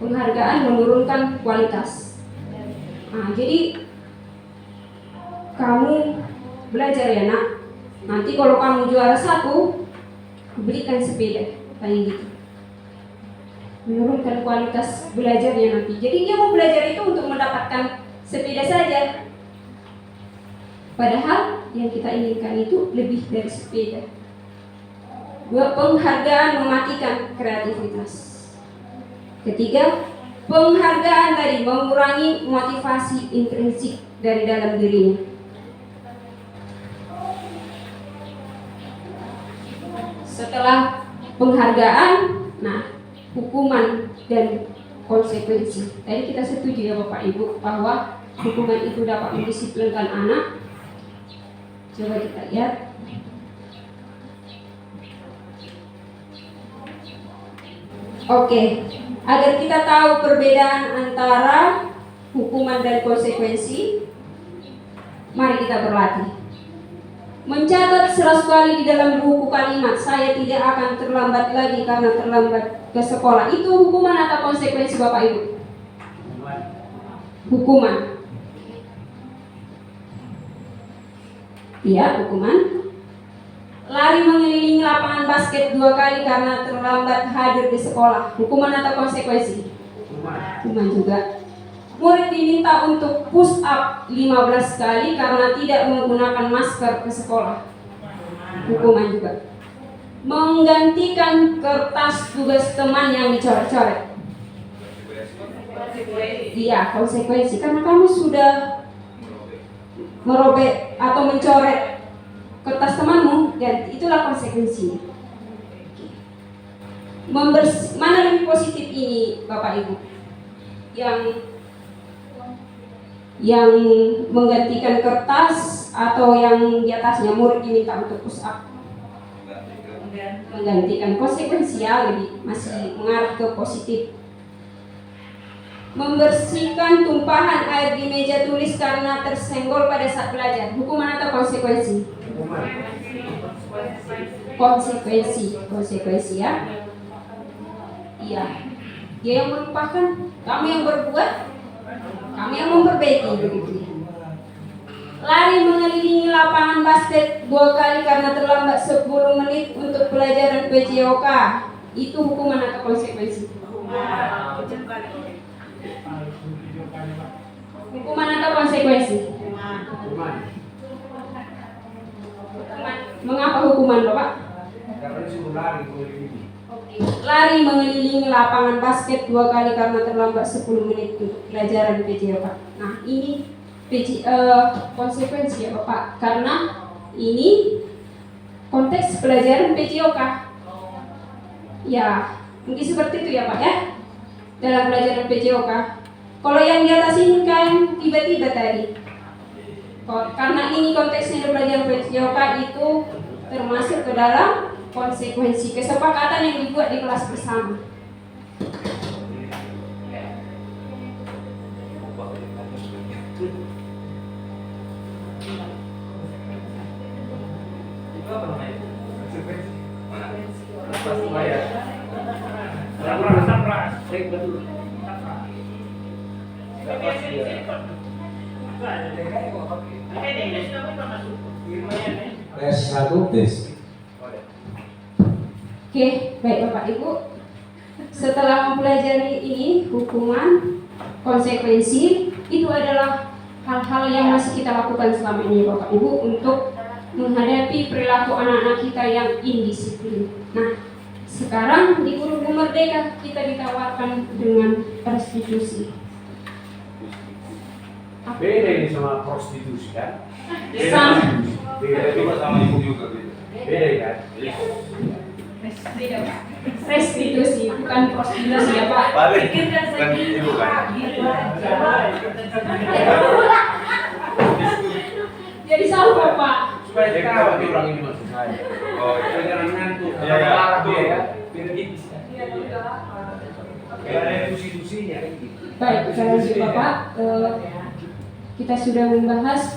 Penghargaan menurunkan kualitas. Nah, jadi kamu belajar ya nak. Nanti kalau kamu juara 1, belikan sepeda, kayak gitu. Menurunkan kualitas belajarnya nanti. Jadi dia mau belajar itu untuk mendapatkan sepeda saja. Padahal yang kita inginkan itu lebih dari sepeda. 2, penghargaan mematikan kreativitas. Ketiga, penghargaan tadi mengurangi motivasi intrinsik dari dalam dirinya. Setelah penghargaan, nah, hukuman dan konsekuensi. Tadi kita setuju ya Bapak Ibu bahwa hukuman itu dapat mendisiplinkan anak. Coba kita lihat. Oke, agar kita tahu perbedaan antara hukuman dan konsekuensi, mari kita berlatih. Mencatat 100 kali di dalam buku kalimat, saya tidak akan terlambat lagi karena terlambat ke sekolah. Itu hukuman atau konsekuensi Bapak Ibu? Hukuman. Iya, hukuman. Lari mengelilingi lapangan basket 2 kali karena terlambat hadir di sekolah. Hukuman atau konsekuensi? Hukuman juga. Murid diminta untuk push up 15 kali karena tidak menggunakan masker ke sekolah. Hukuman juga. menggantikan kertas tugas teman yang dicoret-coret. Iya, konsekuensi karena kamu sudah merobek atau mencoret kertas temanmu, dan itulah konsekuensinya. Mana lebih positif ini, Bapak Ibu? Yang menggantikan kertas atau yang di atasnya murid diminta untuk push up? Menggantikan, konsekuensi ya, lebih masih mengarah ke positif. Membersihkan tumpahan air di meja tulis karena tersenggol pada saat belajar, hukuman atau konsekuensi? Konsekuensi ya. Iya, dia yang melupakan, kamu yang berbuat, kamu yang memperbaiki, begitu. Lari mengelilingi lapangan basket 2 kali karena terlambat 10 menit untuk pelajaran PJOK, itu hukuman atau konsekuensi? Hukuman atau konsekuensi? Mengapa hukuman, Bapak? Karena disuruh lari mengelilingi. Lari mengelilingi lapangan basket 2 kali karena terlambat 10 menit untuk pelajaran PJOK. Nah, ini konsekuensi ya Bapak, karena ini konteks pelajaran PJOK. Ya, mungkin seperti itu ya Pak ya, dalam pelajaran PJOK. Kalau yang di atas ini kan tiba-tiba tadi, karena ini konteksnya pelajaran PJOK itu termasuk ke dalam konsekuensi kesepakatan yang dibuat di kelas bersama. Tes 1 tes. Oke, baik Bapak Ibu. Setelah mempelajari ini hukuman, konsekuensi, itu adalah hal-hal yang masih kita lakukan selama ini Bapak Ibu untuk menghadapi perilaku anak-anak kita yang indisiplin. Nah, sekarang di Guru Merdeka kita ditawarkan dengan restitusi. Beda ini sama prostitusi kan? Sama. Beda sama ibu juga beda. Beda kan? Restitusi bukan prostitusi ya Pak. Balik kan ibu kan. Jadi salah Pak. Supaya dia tahu nanti orang ini maksud saya. Oh Supaya jangan ngantuk. Iya, iya. Marah dia ya. Biar gitu. Kayak ada institusinya kan gitu. Baik, terima kasih Bapak. Kita sudah membahas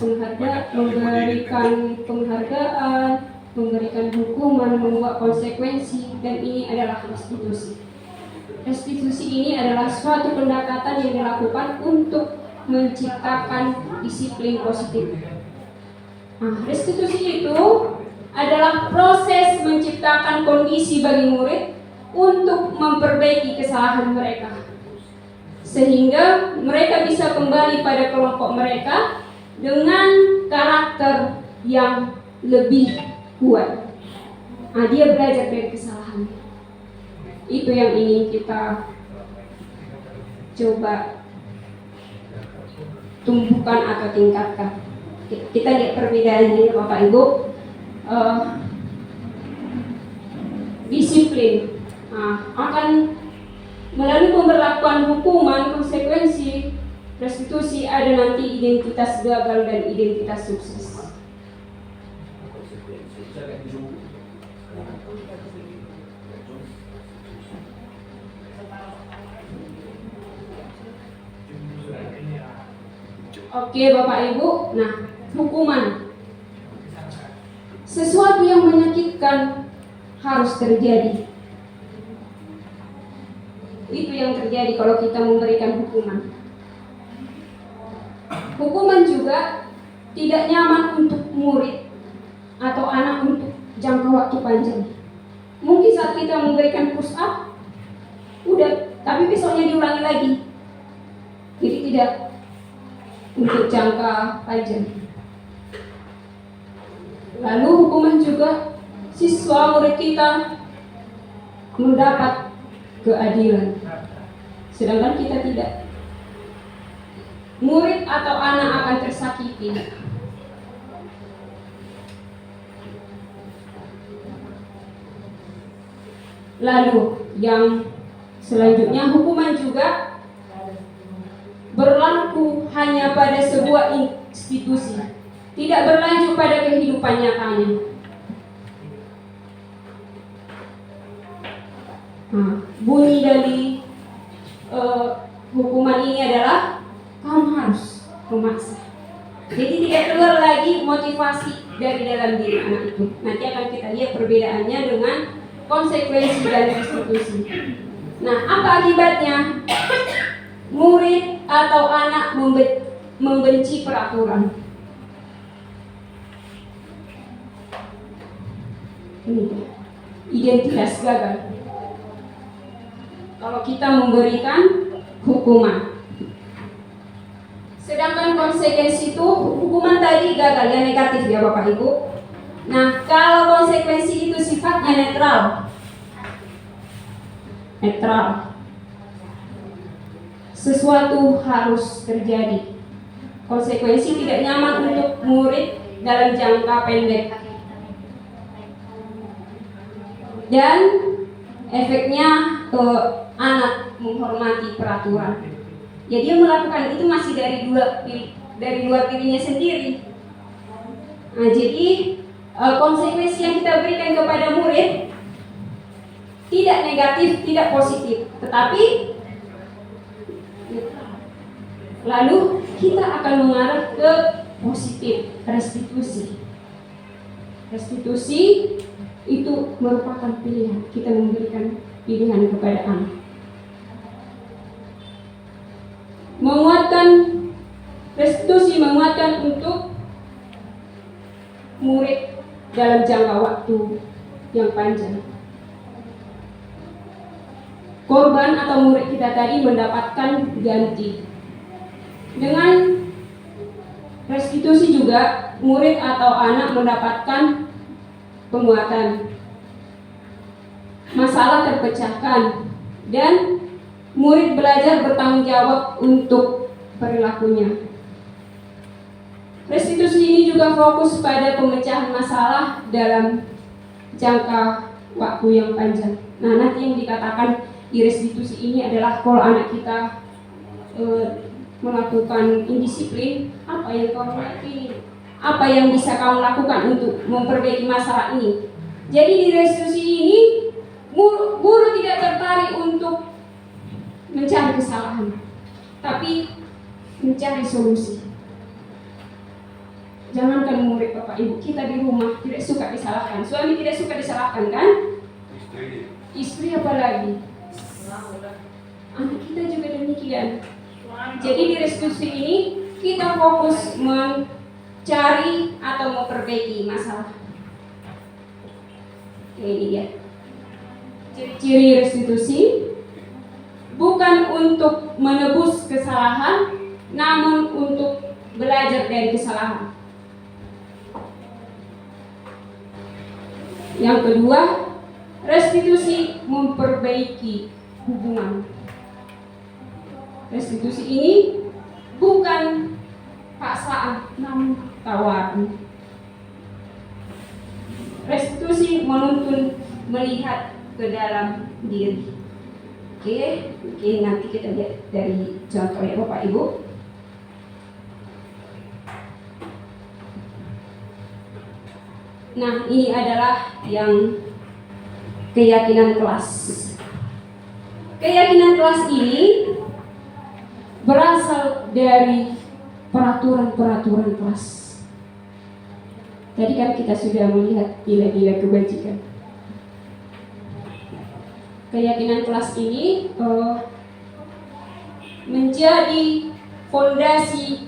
memberikan penghargaan, memberikan hukuman, membuat konsekuensi, dan ini adalah restitusi. Restitusi ini adalah suatu pendekatan yang dilakukan untuk menciptakan disiplin positif. Nah, restitusi itu adalah proses menciptakan kondisi bagi murid untuk memperbaiki kesalahan mereka, sehingga mereka bisa kembali pada kelompok mereka dengan karakter yang lebih kuat. Nah, dia belajar dari kesalahan. Itu yang ingin kita coba tumbuhkan atau tingkatkan. Kita lihat perbedaannya Bapak Ibu. Disiplin akan melalui pemberlakuan hukuman, konsekuensi, restitusi, ada nanti identitas gagal dan identitas sukses. Oke Bapak Ibu, nah hukuman, sesuatu yang menyakitkan harus terjadi. Itu yang terjadi kalau kita memberikan hukuman. Hukuman juga tidak nyaman untuk murid atau anak untuk jangka waktu panjang. Mungkin saat kita memberikan push up, udah, tapi besoknya diulangi lagi. Jadi tidak untuk jangka panjang. Lalu hukuman juga siswa murid kita mendapat keadilan, sedangkan kita tidak. Murid atau anak akan tersakiti. Lalu yang selanjutnya, hukuman juga berlaku hanya pada sebuah institusi, tidak berlanjut pada kehidupan nyatanya. Bunyi dari hukuman ini adalah kamu harus memaksa. Jadi tidak keluar lagi motivasi dari dalam diri anak itu. Nanti akan kita lihat perbedaannya dengan konsekuensi dan restitusi. Nah, apa akibatnya? Murid atau anak membenci peraturan. Ini identitas gagal. Kalau kita memberikan hukuman, sedangkan konsekuensi itu hukuman tadi gagal, yang negatif ya Bapak Ibu. Nah, kalau konsekuensi itu sifatnya netral, sesuatu harus terjadi. Konsekuensi tidak nyaman untuk murid dalam jangka pendek, dan efeknya ke anak menghormati peraturan. Ya, dia melakukan itu masih dari luar dirinya sendiri. Nah, jadi konsekuensi yang kita berikan kepada murid tidak negatif, tidak positif, tetapi lalu kita akan mengarah ke positif, restitusi. Restitusi itu merupakan pilihan, kita memberikan pilihan kepada anak. Restitusi menguatkan untuk murid dalam jangka waktu yang panjang. Korban atau murid kita tadi mendapatkan ganti. Dengan restitusi juga murid atau anak mendapatkan penguatan. Masalah terpecahkan dan murid belajar bertanggung jawab untuk perilakunya. Restitusi ini juga fokus pada pemecahan masalah dalam jangka waktu yang panjang. Nah, nanti yang dikatakan di restitusi ini adalah kalau anak kita melakukan indisiplin, apa yang kamu lakukan, apa yang bisa kamu lakukan untuk memperbaiki masalah ini. Jadi di restitusi ini guru tidak tertarik untuk mencari kesalahan, tapi mencari solusi. Jangankan murid Bapak Ibu, kita di rumah tidak suka disalahkan. Suami tidak suka disalahkan kan? Istri apalagi? Anak kita juga demikian. Jadi di restitusi ini kita fokus mencari atau memperbaiki masalah. Ini dia. Ciri-ciri restitusi bukan untuk menebus kesalahan, namun untuk belajar dari kesalahan. Yang kedua, restitusi memperbaiki hubungan. Restitusi ini bukan paksaan, namun tawaran. Restitusi menuntun melihat ke dalam diri. Oke, nanti kita lihat dari contoh ya Bapak Ibu. Nah, ini adalah yang keyakinan kelas. Keyakinan kelas ini berasal dari peraturan-peraturan kelas. Tadi kan kita sudah melihat nilai-nilai kebajikan. Keyakinan kelas ini menjadi fondasi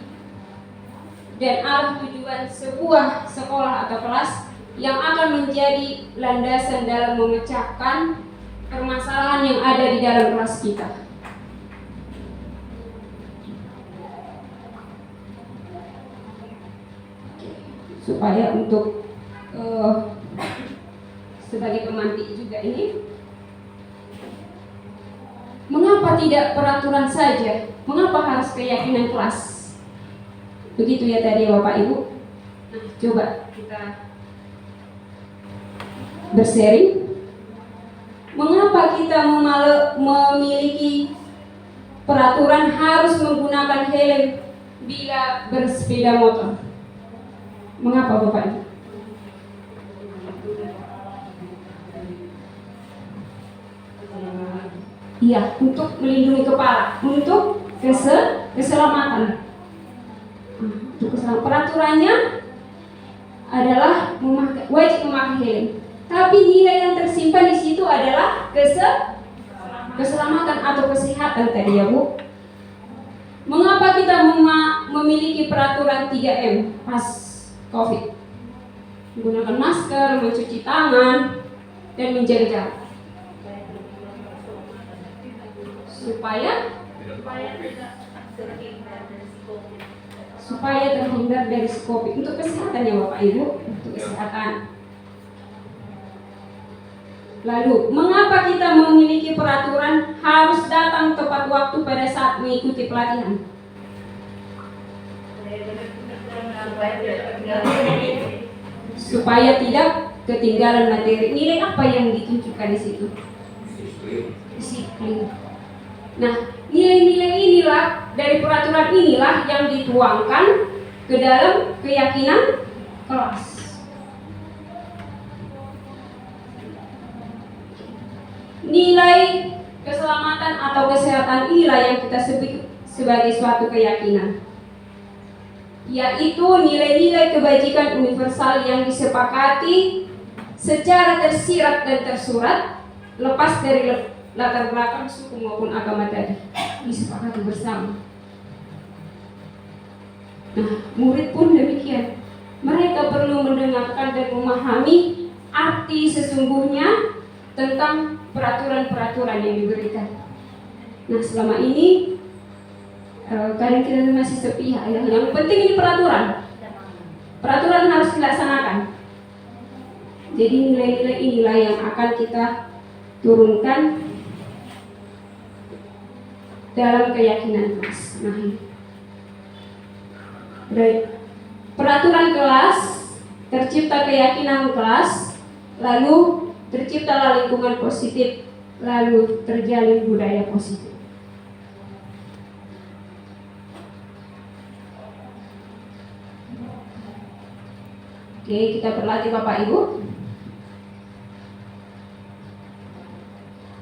dan arah tujuan sebuah sekolah atau kelas yang akan menjadi landasan dalam memecahkan permasalahan yang ada di dalam kelas kita. Supaya untuk sebagai pemantik juga ini. Mengapa tidak peraturan saja? Mengapa harus keyakinan kelas? Begitu ya tadi Bapak Ibu. Nah, coba kita bersharing. Mengapa kita memiliki peraturan harus menggunakan helm bila bersepeda motor? Mengapa Bapak Ibu? Iya, untuk melindungi kepala, untuk keselamatan. Untuk keselamatan. Peraturannya adalah wajib memakai helm. Tapi nilai yang tersimpan di situ adalah keselamatan atau kesehatan tadi ya Bu. Mengapa kita memiliki peraturan 3M pas COVID? Menggunakan masker, mencuci tangan, dan menjaga jarak. Supaya terhindar dari COVID. Untuk kesehatan ya Bapak Ibu, untuk kesehatan. Lalu, mengapa kita memiliki peraturan harus datang tepat waktu pada saat mengikuti pelatihan? Supaya tidak ketinggalan materi. Nilai apa yang ditunjukkan di situ? Disiplin. Nah, nilai-nilai inilah dari peraturan inilah yang dituangkan ke dalam keyakinan kelas. Nilai keselamatan atau kesehatan inilah yang kita sebut sebagai suatu keyakinan, yaitu nilai-nilai kebajikan universal yang disepakati secara tersirat dan tersurat, lepas dari latar belakang suku maupun agama tadi, disepakati bersama. Nah, murid pun demikian. Mereka perlu mendengarkan dan memahami arti sesungguhnya tentang peraturan-peraturan yang diberikan. Nah, selama ini kadang kita masih sepihak. Yang penting ini peraturan. Peraturan harus dilaksanakan. Jadi nilai-nilai inilah yang akan kita turunkan dalam keyakinan kelas. Nah, peraturan kelas, tercipta keyakinan kelas, lalu terciptalah lingkungan positif, lalu terjalin budaya positif. Oke, kita berlatih Bapak Ibu.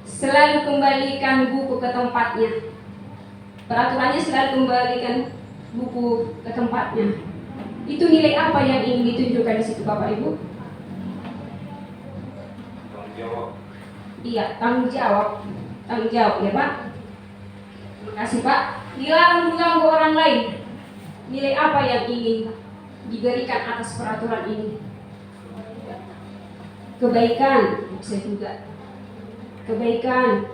Selalu kembalikan buku ke tempatnya. Peraturannya selalu kembalikan buku ke tempatnya. Itu nilai apa yang ingin ditunjukkan di situ Bapak Ibu? Tanggung jawab. Iya, tanggung jawab. Tanggung jawab ya Pak. Terima kasih Pak. Dilarang mengganggu orang lain. Nilai apa yang ingin diberikan atas peraturan ini? Kebaikan, bisa juga. Kebaikan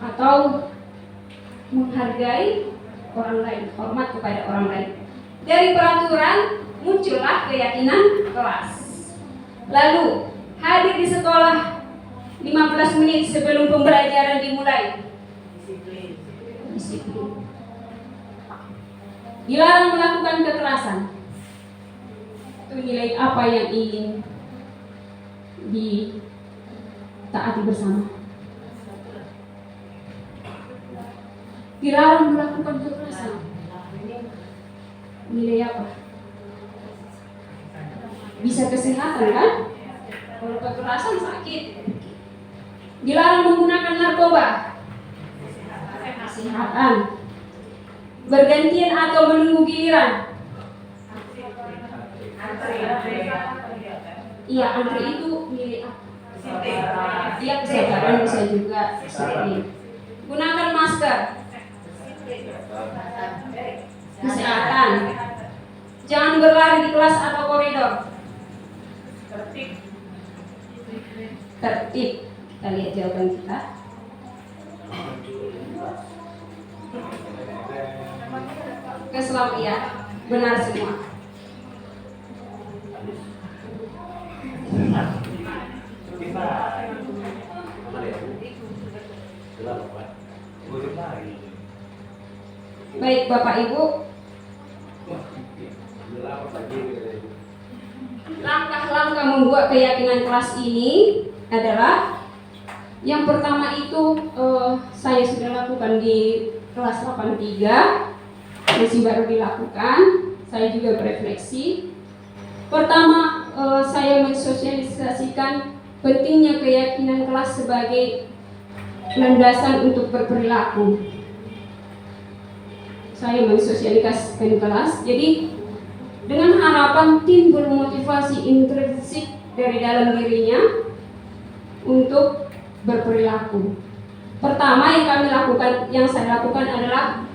atau menghargai orang lain, hormat kepada orang lain. Dari peraturan muncullah keyakinan kelas. Lalu hadir di sekolah 15 menit sebelum pembelajaran dimulai. Disiplin. Dilarang melakukan kekerasan. Itu nilai apa yang ingin ditaati bersama. Dilarang melakukan kekerasan. Nilai apa? Bisa kesehatan kan? Kalau kekerasan sakit. Dilarang menggunakan narkoba. Kesehatan. Bergantian atau menunggu giliran. Iya, antri itu nilai apa? Iya, kesehatan bisa juga. Gunakan masker. Kesehatan. Jangan berlari di kelas atau koridor. Tertib. Kita lihat jawaban kita. Keselamatan ya, benar semua. Kita Baik Bapak Ibu, langkah-langkah membuat keyakinan kelas ini adalah yang pertama itu saya sudah lakukan di kelas 83, masih baru dilakukan. Saya juga berefleksi. Pertama, saya mensosialisasikan pentingnya keyakinan kelas sebagai landasan untuk berperilaku. Saya mensosialisasikan kelas, jadi dengan harapan timbul motivasi intrinsik dari dalam dirinya untuk berperilaku. Pertama yang saya lakukan adalah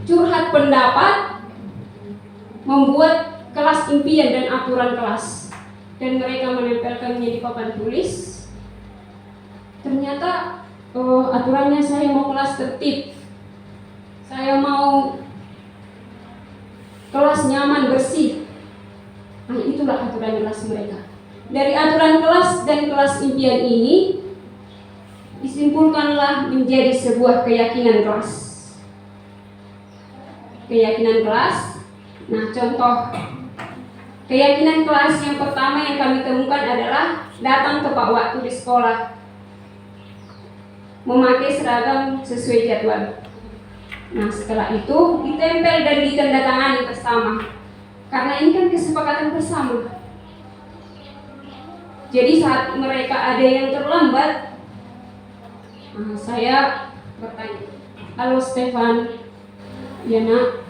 curhat pendapat, membuat kelas impian dan aturan kelas, dan mereka menempelkannya di papan tulis. Ternyata aturannya saya mau kelas tertib, saya mau kelas nyaman bersih. Nah, itulah aturan kelas mereka. Dari aturan kelas dan kelas impian ini disimpulkanlah menjadi sebuah keyakinan kelas. Keyakinan kelas. Nah, contoh keyakinan kelas yang pertama yang kami temukan adalah datang tepat waktu di sekolah, memakai seragam sesuai jadwal. Nah, setelah itu ditempel dan ditandatangani bersama, karena ini kan kesepakatan bersama. Jadi saat mereka ada yang terlambat, saya bertanya, halo Stefan, ya nak,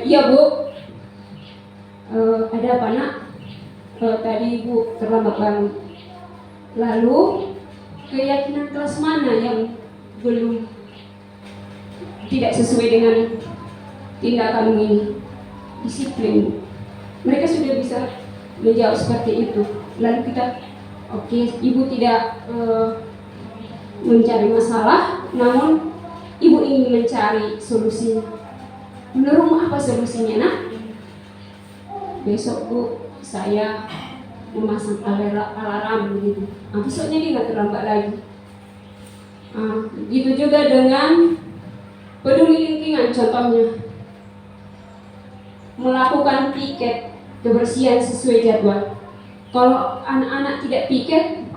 iya bu, ada apa nak? Tadi ibu terlambat banget. Lalu keyakinan kelas mana yang belum tidak sesuai dengan tindakan ini? Disiplin. Mereka sudah bisa menjawab seperti itu. Lalu kita, oke, ibu tidak mencari masalah, namun ibu ingin mencari solusinya. Menurutmu apa solusinya nak? Besok bu, saya memasang alarm begitu. Nah, besoknya dia nggak terlambat lagi. Gitu juga dengan peduli lingkungan, contohnya melakukan piket kebersihan sesuai jadwal. Kalau anak-anak tidak piket,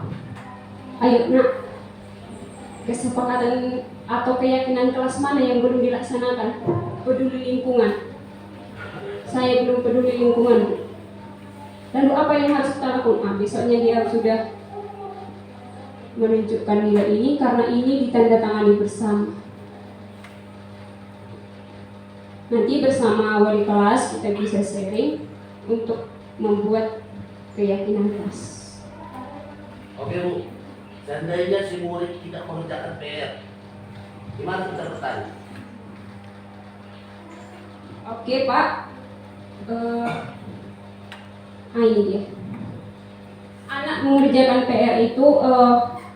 ayo nak, kesepakatan atau keyakinan kelas mana yang belum dilaksanakan? Peduli lingkungan. Saya belum peduli lingkungan. Lalu apa yang harus kita lakukan? Besoknya dia sudah menunjukkan nilai ini karena ini ditandatangani bersama. Nanti bersama wali kelas kita bisa sharing untuk membuat keyakinan kelas. Oke bu, seandainya si murid tidak mengerjakan PR, gimana kita bertanya? Oke pak, ini dia. Anak mengerjakan PR itu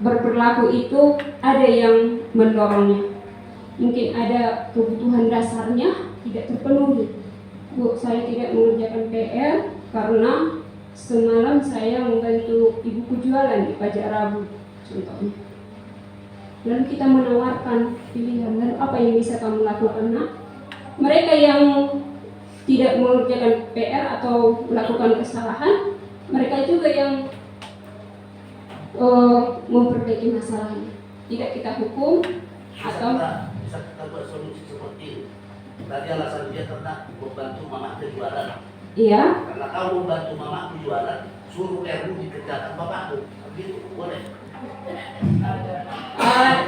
berperilaku itu ada yang mendorongnya. Mungkin ada kebutuhan dasarnya tidak terpenuhi. Bu, saya tidak mengerjakan PR karena semalam saya membantu ibuku jualan di Pajak Rabu, contohnya. Lalu kita menawarkan pilihan, lalu apa yang bisa kamu lakukan nak? Mereka yang tidak mengerjakan PR atau melakukan kesalahan, mereka juga yang memperbaiki masalahnya. Tidak kita hukum atau bisa kita buat solusi seperti ini. Tadi alasan dia karena membantu mama jualan. Iya. Karena kamu membantu mama jualan, suruh RU dikerjakan bapakmu. Begitu boleh.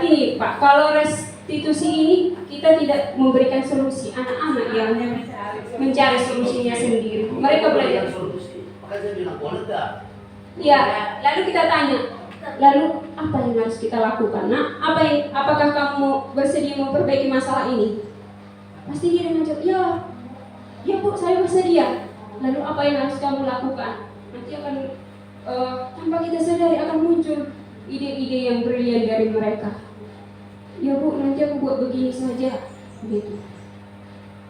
Ini Pak, kalau restitusi ini kita tidak memberikan solusi, anak-anak yang mencari solusinya sendiri. Mereka belajar solusi. Makanya saya bilang boleh enggak? Ya, lalu kita tanya, lalu apa yang harus kita lakukan? Nah, apakah kamu bersedia memperbaiki masalah ini? Pasti dia dengan jawab, ya bu, saya bersedia. Lalu apa yang harus kamu lakukan? Nanti akan tanpa kita sadari akan muncul ide-ide yang brilian dari mereka. Ya bu, nanti aku buat begini saja, gitu.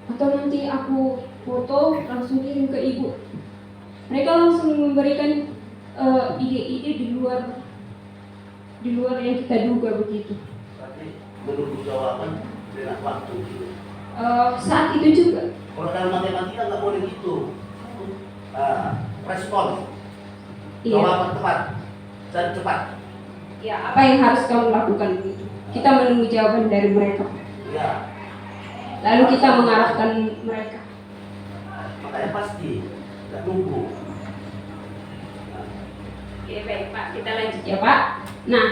Atau nanti aku foto langsung kirim ke ibu. Mereka langsung memberikan ide-ide di luar yang kita duga begitu. Tapi menunggu jawaban dengan waktu gitu. saat itu juga. Kalau dalam matematika nggak boleh gitu. Respon. Iya. Jawaban tepat dan cepat. Ya, apa yang harus kamu lakukan? Kita menunggu jawaban dari mereka. Ya. Lalu kita mengarahkan mereka. Makanya pasti nggak nunggu. Oke, baik Pak, kita lanjut ya Pak. Nah,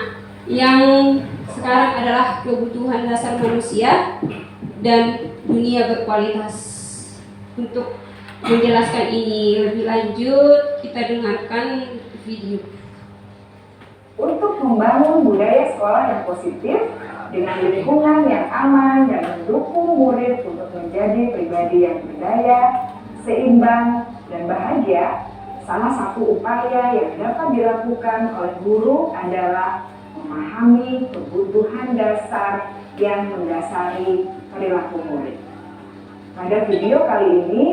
yang sekarang adalah kebutuhan dasar manusia dan dunia berkualitas. Untuk menjelaskan ini lebih lanjut, kita dengarkan video. Untuk membangun budaya sekolah yang positif dengan lingkungan yang aman dan mendukung murid untuk menjadi pribadi yang berdaya, seimbang, dan bahagia, salah satu upaya yang dapat dilakukan oleh guru adalah memahami kebutuhan dasar yang mendasari perilaku murid. Pada video kali ini,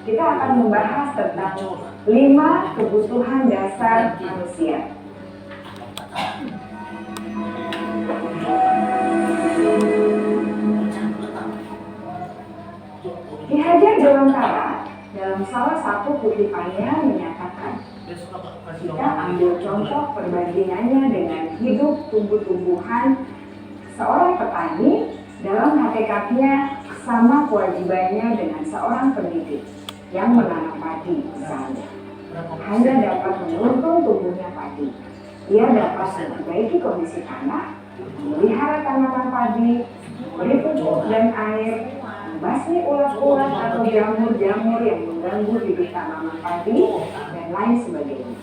kita akan membahas tentang 5 kebutuhan dasar manusia. Ki Hajar Dewantara dalam salah satu kutipannya menyatakan, kita ambil contoh perbandingannya dengan hidup tumbuh-tumbuhan. Seorang petani dalam hakikatnya sama kewajibannya dengan seorang pendidik yang menanam padi misalnya. Hanya dapat menuntun tumbuhnya padi. Ia dapat memperbaiki kondisi tanah, memelihara tanaman padi, memberi pupuk dan air, membasmi ulat-ulat atau jamur-jamur yang mengganggu bibit tanaman padi, dan lain sebagainya.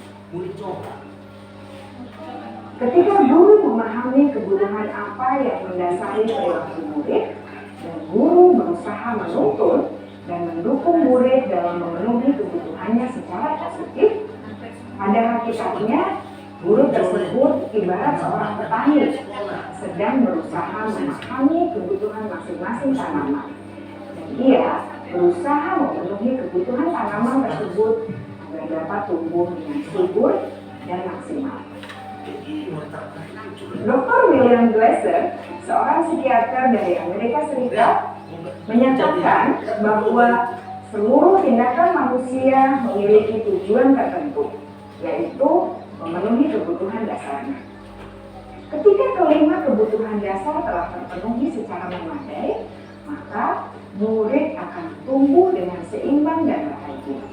Ketika guru memahami kebutuhan apa yang mendasari perilaku murid, dan guru berusaha menuntun dan mendukung murid dalam memenuhi kebutuhannya secara positif, pada hakikatnya guru tersebut ibarat seorang petani sedang berusaha memahami kebutuhan masing-masing tanaman. Dan ia berusaha memenuhi kebutuhan tanaman tersebut agar dapat tumbuh dengan subur dan maksimal. Dr. William Glasser, seorang psikiater dari Amerika Serikat, menyatakan bahwa seluruh tindakan manusia memiliki tujuan tertentu, yaitu memenuhi kebutuhan dasarnya. Ketika kelima kebutuhan dasar telah terpenuhi secara memadai, maka murid akan tumbuh dengan seimbang dan bahagia.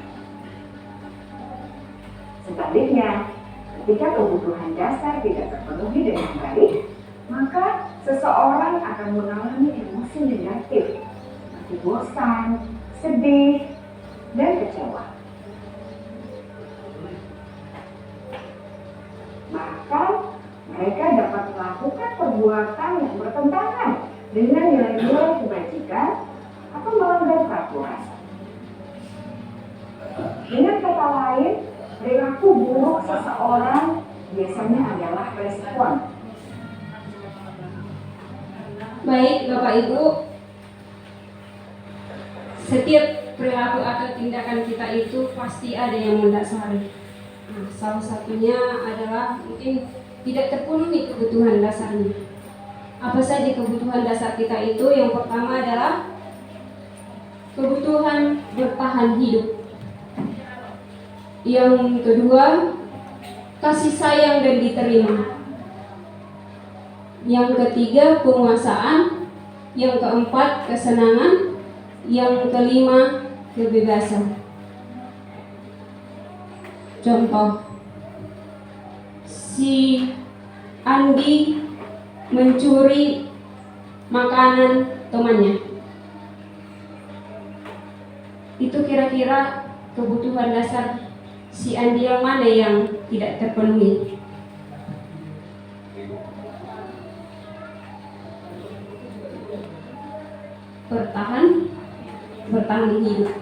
Sebaliknya, ketika kebutuhan dasar tidak terpenuhi dengan baik, maka seseorang akan mengalami emosi negatif, seperti bosan, sedih, dan kecewa. Bahkan mereka dapat melakukan perbuatan yang bertentangan dengan nilai-nilai kebajikan atau melanggar peraturan. Dengan kata lain, perilaku buruk seseorang biasanya adalah respon. Baik Bapak Ibu, setiap perilaku atau tindakan kita itu pasti ada yang mendasari. Nah, salah satunya adalah mungkin tidak terpenuhi kebutuhan dasarnya. Apa saja kebutuhan dasar kita itu? Yang pertama adalah kebutuhan bertahan hidup. Yang kedua, kasih sayang dan diterima. Yang ketiga, penguasaan. Yang keempat, kesenangan. Yang kelima, kebebasan. Contoh, si Andi mencuri makanan temannya. Itu kira-kira kebutuhan dasar si Andi yang mana yang tidak terpenuhi? Bertahan hidup.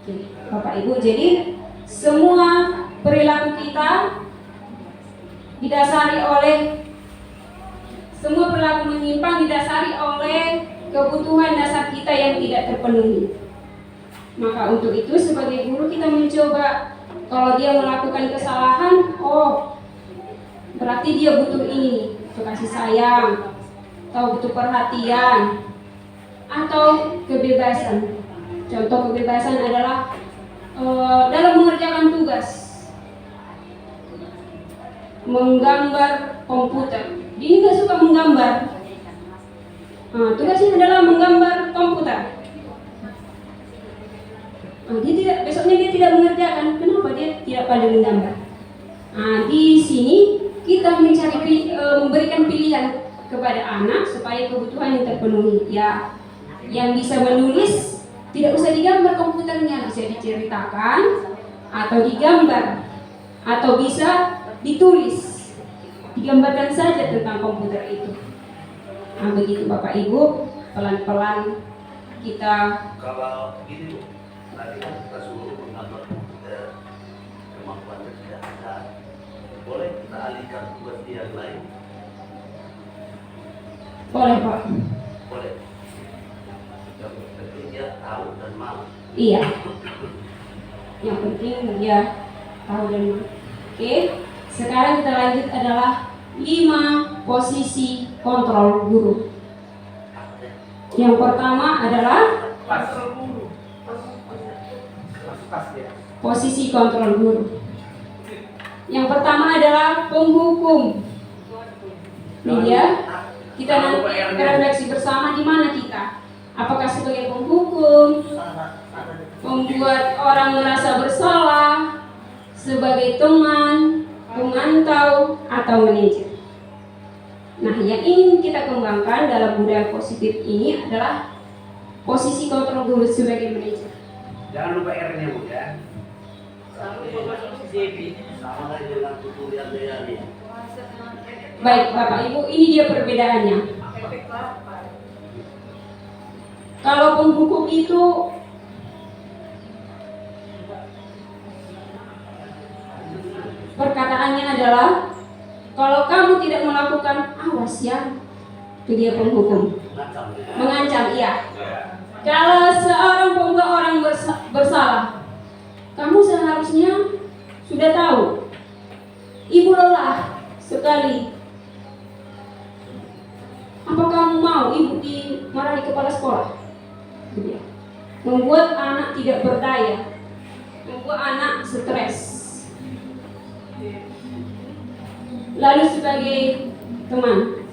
Oke, Bapak Ibu, jadi semua perilaku kita didasari oleh menyimpang didasari oleh kebutuhan dasar kita yang tidak terpenuhi. Maka untuk itu sebagai guru kita mencoba, kalau dia melakukan kesalahan, oh berarti dia butuh ini, butuh kasih sayang atau butuh perhatian. atau kebebasan. Contoh kebebasan adalah dalam mengerjakan tugas, menggambar komputer. Dia nggak suka menggambar. Tugasnya adalah menggambar komputer. Besoknya dia tidak mengerjakan. Kenapa dia tidak pandai menggambar? Di sini kita memberikan pilihan kepada anak supaya kebutuhan yang terpenuhi. Ya, yang bisa menulis tidak usah digambar komputernya, bisa diceritakan atau digambar atau bisa ditulis, digambarkan saja tentang komputer itu. Begitu Bapak Ibu, pelan-pelan kita. Kalau gini Bu, tadi kan kita suruh menggambar komputer, kemampuannya tidak ada. Boleh kita alihkan tugas yang lain? Boleh Pak. Boleh. Yang penting dia tahu dan mau. Iya. Yang penting dia tahu dan mau. Oke. Sekarang kita lanjut adalah 5 posisi kontrol guru. Yang pertama adalah posisi kontrol guru. Yang pertama adalah penghukum. Ini ya. Kita nanti refleksi bersama di mana kita. Apakah sebagai penghukum, membuat orang merasa bersalah, sebagai teman, pemantau, atau manajer. Nah, yang ingin kita kembangkan dalam budaya positif ini adalah posisi kontrol guru sebagai manajer. Jangan lupa R-nya Bu ya. Sama lagi dengan tutorial dia nih. Baik Bapak Ibu, ini dia perbedaannya. Kalau penghukum itu perkataannya adalah, kalau kamu tidak melakukan, awas ya. Itu dia penghukum. Mengancam, iya. Kalau seorang pembuat orang bersalah, kamu seharusnya sudah tahu. Ibu lelah sekali. Apa kamu mau ibu dimarahi kepala sekolah? Membuat anak tidak berdaya, membuat anak stres. Lalu sebagai teman,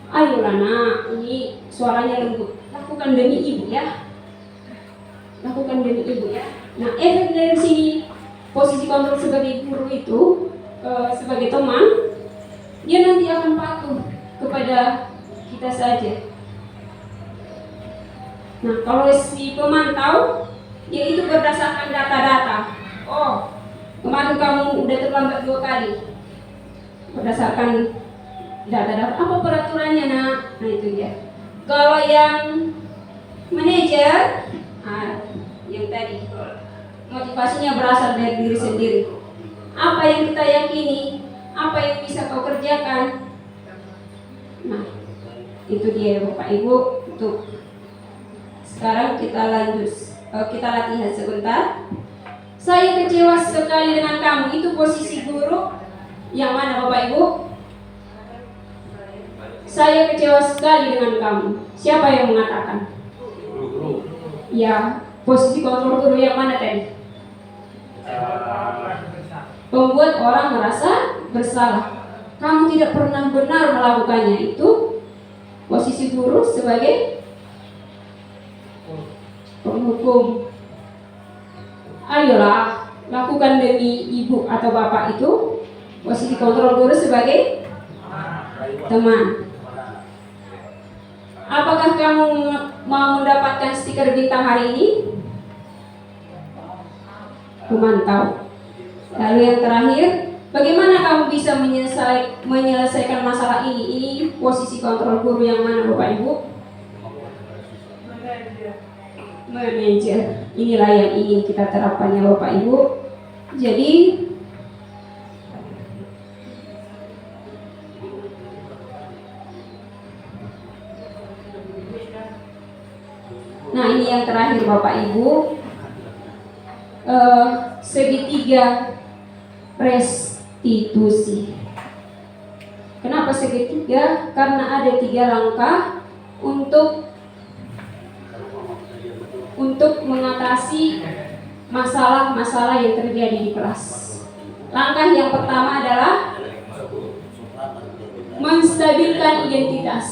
ayolah nak, ini suaranya lembut, lakukan demi ibu ya. Lakukan demi ibu ya. Nah, efek dari sini, posisi kontrol sebagai guru itu, sebagai teman, dia nanti akan patuh kepada kita saja. Nah, kalau si pemantau, dia itu berdasarkan data-data. Oh, kemarin kamu udah terlambat 2 kali. Berdasarkan data-data, apa peraturannya nak? Nah itu dia. Kalau yang manajer, yang tadi motivasinya berasal dari diri sendiri. Apa yang kita yakini, apa yang bisa kau kerjakan. Nah, itu dia Bapak Ibu. Untuk sekarang kita lanjut, kita latihan sebentar. Saya kecewa sekali dengan kamu. Itu posisi guru yang mana Bapak Ibu? Saya kecewa sekali dengan kamu. Siapa yang mengatakan? Guru. Ya, posisi kontrol guru yang mana tadi? Membuat orang merasa bersalah. Kamu tidak pernah benar melakukannya. Itu posisi guru sebagai penghukum. Ayolah, lakukan demi ibu atau bapak. Itu posisi kontrol guru sebagai teman. Apakah kamu mau mendapatkan stiker bintang hari ini? Memantau. Lalu yang terakhir, bagaimana kamu bisa menyelesaikan masalah ini? Ini posisi kontrol guru yang mana Bapak Ibu? Manajer. Inilah yang ingin kita terapkan ya Bapak Ibu. Jadi nah ini yang terakhir Bapak Ibu, segitiga restitusi. Kenapa segitiga? Karena ada 3 langkah untuk untuk mengatasi masalah-masalah yang terjadi di kelas. Langkah yang pertama adalah menstabilkan identitas.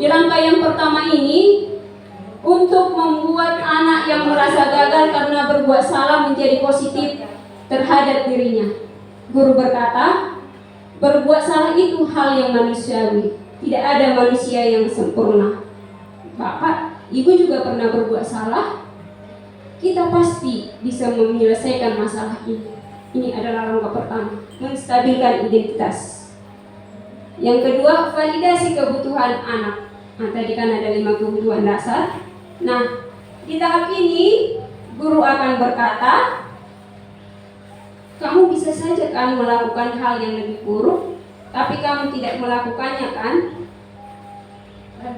Di langkah yang pertama ini, untuk membuat anak yang merasa gagal karena berbuat salah menjadi positif terhadap dirinya. Guru berkata, berbuat salah itu hal yang manusiawi. Tidak ada manusia yang sempurna. Bapak, Ibu juga pernah berbuat salah. Kita pasti bisa menyelesaikan masalah ini. Ini adalah langkah pertama, menstabilkan identitas. Yang kedua, validasi kebutuhan anak. Nah, tadi kan ada 5 kebutuhan dasar. Nah, di tahap ini guru akan berkata, kamu bisa saja kan melakukan hal yang lebih buruk, tapi kamu tidak melakukannya kan? Dan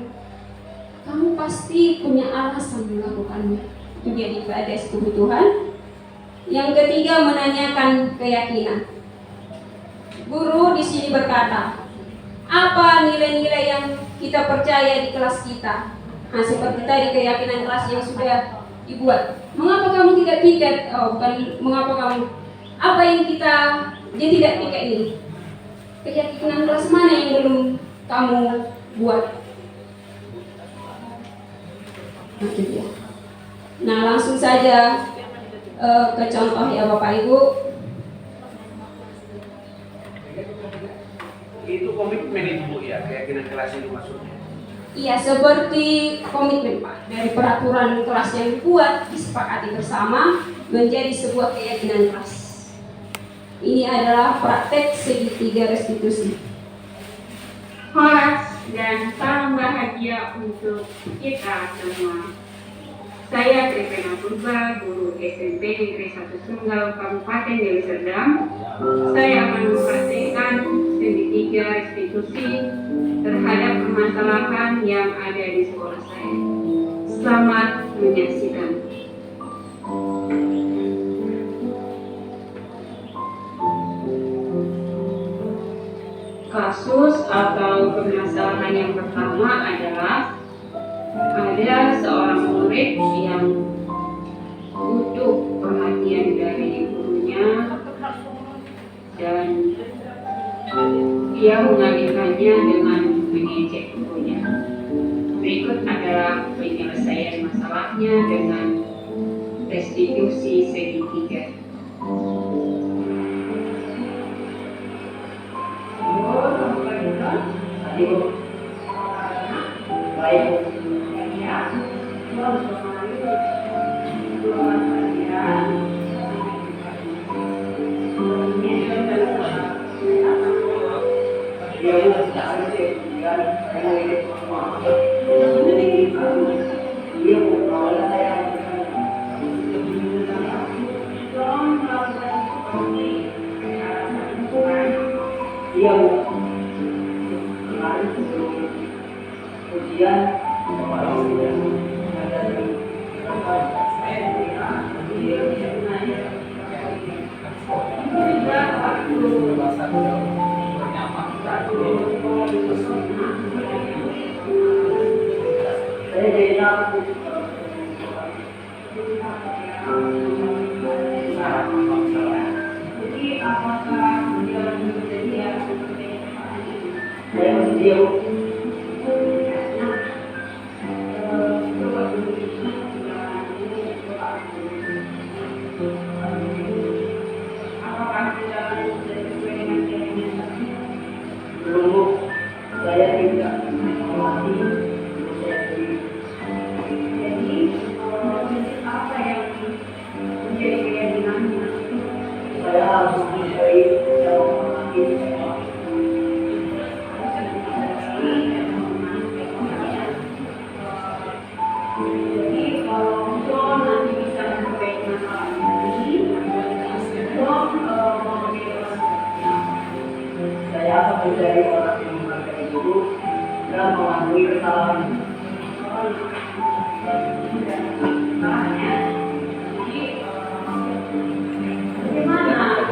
kamu pasti punya alasan melakukannya. Itu dia validasi kebutuhan. Yang ketiga, menanyakan keyakinan. Guru di sini berkata, apa nilai-nilai yang kita percaya di kelas kita? Nah, seperti tadi keyakinan kelas yang sudah dibuat. Mengapa kamu tidak piket? Mengapa kamu? Apa yang dia tidak piket ini? Keyakinan kelas mana yang belum kamu buat? Nah, itu dia. Nah, langsung saja ke contoh ya Bapak Ibu. Itu komitmen itu Bu ya, keyakinan kelas itu maksudnya. Iya, seperti komitmen Pak, dari peraturan kelas yang dibuat disepakati bersama menjadi sebuah keyakinan kelas. Ini adalah praktek segitiga restitusi. Horas dan salam bahagia untuk kita semua. Saya Tripena Purba, guru SMP Negeri 1 Sunggal Kabupaten Deli Serdang. Saya akan mempraktekkan segitiga restitusi terhadap permasalahan yang ada di sekolah saya. Selamat menyaksikan. Kasus atau permasalahan yang pertama adalah ada seorang murid yang butuh perhatian dari gurunya dan dia mengalihkannya dengan mengejek gurunya. Berikut adalah penyelesaian masalahnya dengan restitusi segitiga.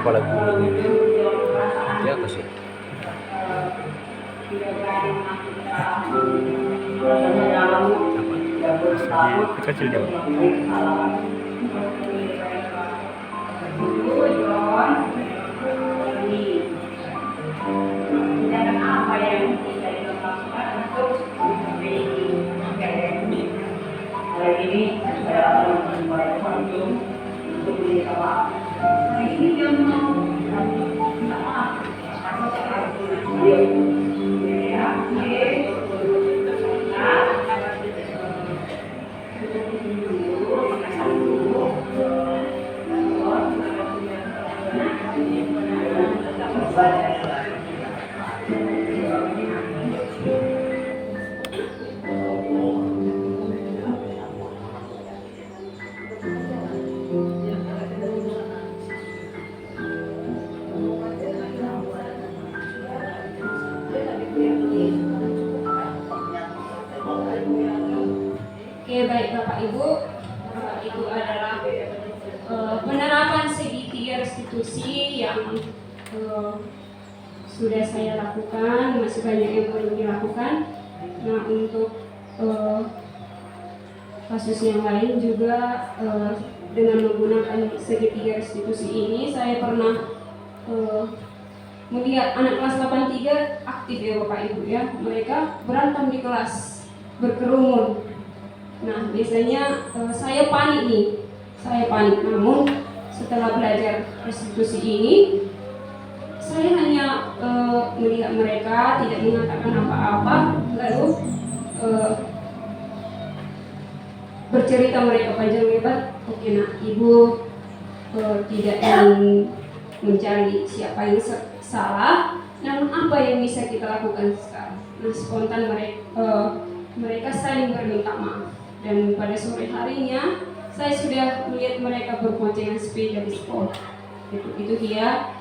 Kepala guru di atas ya. kecil dia. Tindakan apa yang bisa dilakukan untuk hari ini saya akan membayar konjung untuk beli apa? Hari ini dia mau minta maaf atau sekarang dia ya, Oke, baik Bapak Ibu, itu adalah penerapan segi 3 restitusi yang sudah saya lakukan, masih banyak yang belum dilakukan. Nah, untuk kasus yang lain juga dengan menggunakan segi 3 restitusi ini, saya pernah melihat anak kelas 83 aktif ya Bapak Ibu ya, mereka berantem di kelas, berkerumun. Nah, biasanya saya panik nih, namun setelah belajar restitusi ini, saya hanya melihat mereka tidak mengatakan apa-apa, lalu bercerita mereka panjang lebar. Oke, nah Ibu tidak ingin mencari siapa yang salah, namun apa yang bisa kita lakukan sekarang? Nah, spontan mereka saling berminta maaf, dan pada sore harinya saya sudah melihat mereka berboncengan sepeda di sekolah. Itu dia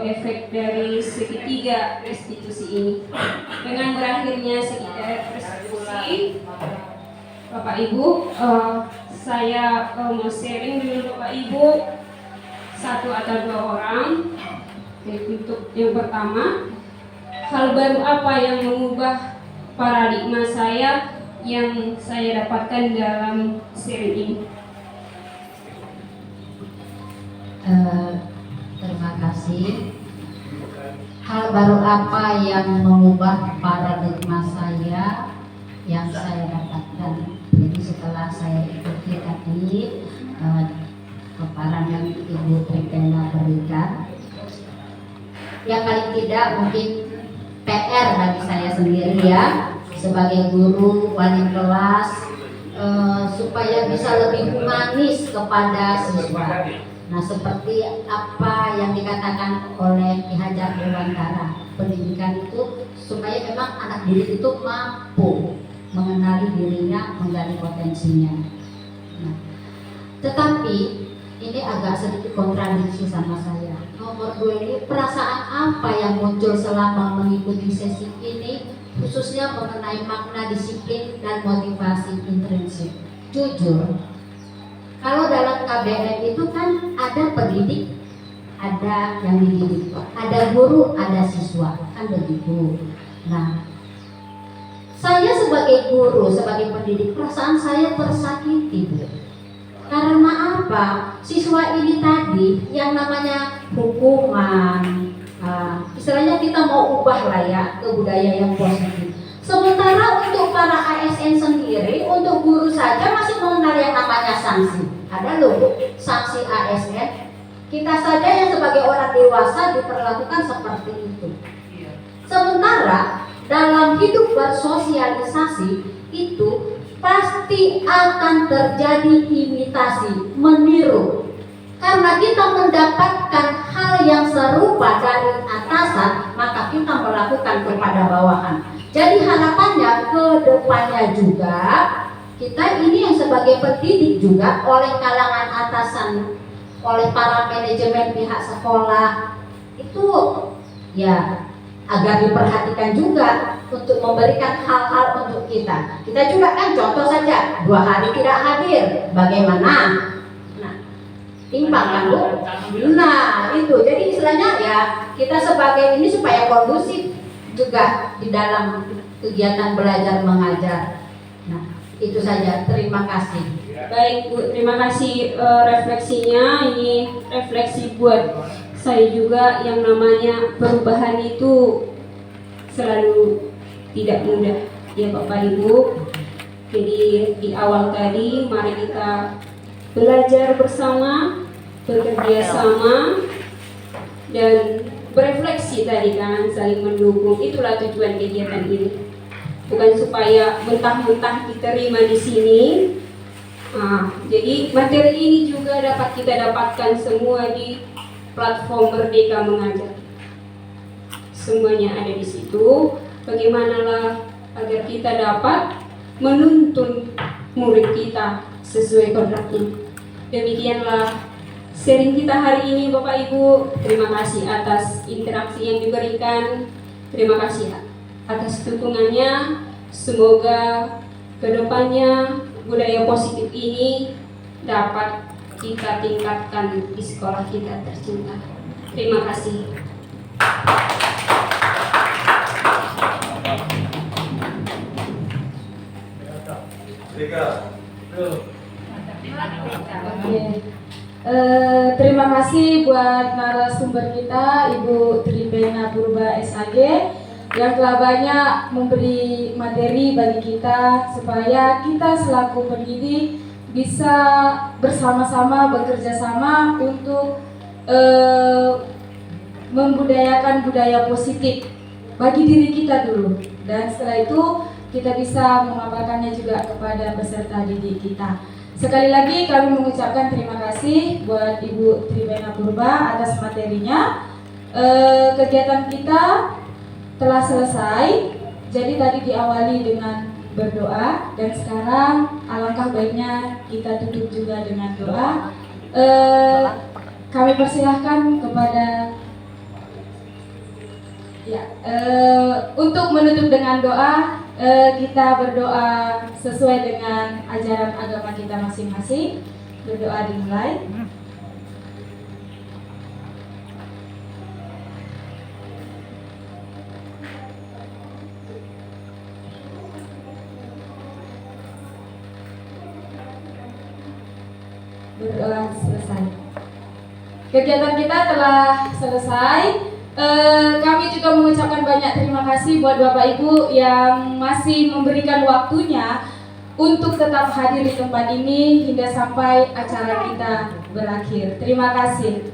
efek dari segitiga restitusi ini. Dengan berakhirnya segitiga restitusi, Bapak Ibu, saya mau sharing dengan Bapak Ibu 1 atau 2 orang. Untuk yang pertama, hal baru apa yang mengubah paradigma saya yang saya dapatkan dalam sharing ini? Terima kasih. Hal baru apa yang mengubah paradigma saya yang saya dapatkan? Jadi setelah saya ikuti tadi paparan yang Ibu Tripena berikan, ya paling tidak mungkin PR bagi saya sendiri ya sebagai guru wali kelas, supaya bisa lebih humanis kepada siswa. Nah, seperti apa yang dikatakan oleh Ki Hajar Dewantara, pendidikan itu supaya memang anak didik itu mampu mengenali dirinya, menggali potensinya. Nah, tetapi ini agak sedikit kontradiksi sama saya. Nomor 2 ini, perasaan apa yang muncul selama mengikuti sesi ini, khususnya mengenai makna disiplin dan motivasi intrinsik. Jujur, kalau dalam KBM itu kan ada pendidik, ada yang dididik, ada guru, ada siswa, kan begitu. Nah, saya sebagai guru, sebagai pendidik, perasaan saya tersakiti, Bu. Karena apa? Siswa ini tadi yang namanya hukuman, istilahnya kita mau ubah lah ya ke budaya yang positif. Sementara untuk para ASN sendiri, untuk guru saja masih mengenal yang namanya sanksi. Ada loh sanksi ASN. Kita saja yang sebagai orang dewasa diperlakukan seperti itu. Sementara dalam hidup bersosialisasi itu pasti akan terjadi imitasi, meniru. Karena kita mendapatkan hal yang serupa dari atasan, maka kita melakukan kepada bawahan. Jadi harapannya ke depannya juga kita ini yang sebagai pendidik juga oleh kalangan atasan, oleh para manajemen pihak sekolah itu ya agar diperhatikan juga untuk memberikan hal-hal untuk kita. Kita juga kan contoh saja 2 hari tidak hadir, bagaimana? Nah, timpang kan Bu? Nah itu, jadi istilahnya ya kita sebagai ini supaya kondusif juga di dalam kegiatan belajar mengajar. Nah, Itu saja, terima kasih. Baik Bu, terima kasih refleksinya. Ini refleksi buat saya juga, yang namanya perubahan itu selalu tidak mudah ya Bapak Ibu. Jadi di awal tadi mari kita belajar bersama, bekerja sama, dan berefleksi tadi kan, saling mendukung. Itulah tujuan kegiatan ini. Bukan supaya mentah-mentah diterima di sini. Jadi materi ini juga dapat kita dapatkan semua di platform Merdeka Mengajar. Semuanya ada di situ. Bagaimanalah agar kita dapat menuntun murid kita sesuai kodratnya. Demikianlah sharing kita hari ini Bapak Ibu. Terima kasih atas interaksi yang diberikan. Terima kasih atas dukungannya. Semoga kedepannya budaya positif ini dapat kita tingkatkan di sekolah kita tercinta. Terima kasih. Terima kasih buat narasumber kita Ibu Tripena Purba SAG yang telah banyak memberi materi bagi kita supaya kita selaku pendidik bisa bersama-sama bekerja sama untuk membudayakan budaya positif bagi diri kita dulu, dan setelah itu kita bisa memaparkannya juga kepada peserta didik kita. Sekali lagi kami mengucapkan terima kasih buat Ibu Tripena Purba atas materinya. Kegiatan kita telah selesai. Jadi tadi diawali dengan berdoa, dan sekarang alangkah baiknya kita tutup juga dengan doa. Kami persilahkan kepada untuk menutup dengan doa. Kita berdoa sesuai dengan ajaran agama kita masing-masing. Berdoa dimulai. Berdoa selesai. Kegiatan kita telah selesai. Kami juga mengucapkan banyak terima kasih buat Bapak Ibu yang masih memberikan waktunya untuk tetap hadir di tempat ini hingga sampai acara kita berakhir. Terima kasih.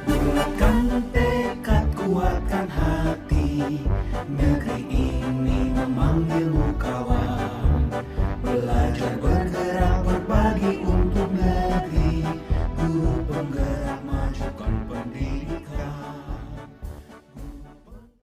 Bulatkan tekad, kuatkan hati, negeri ini memanggilmu kawan.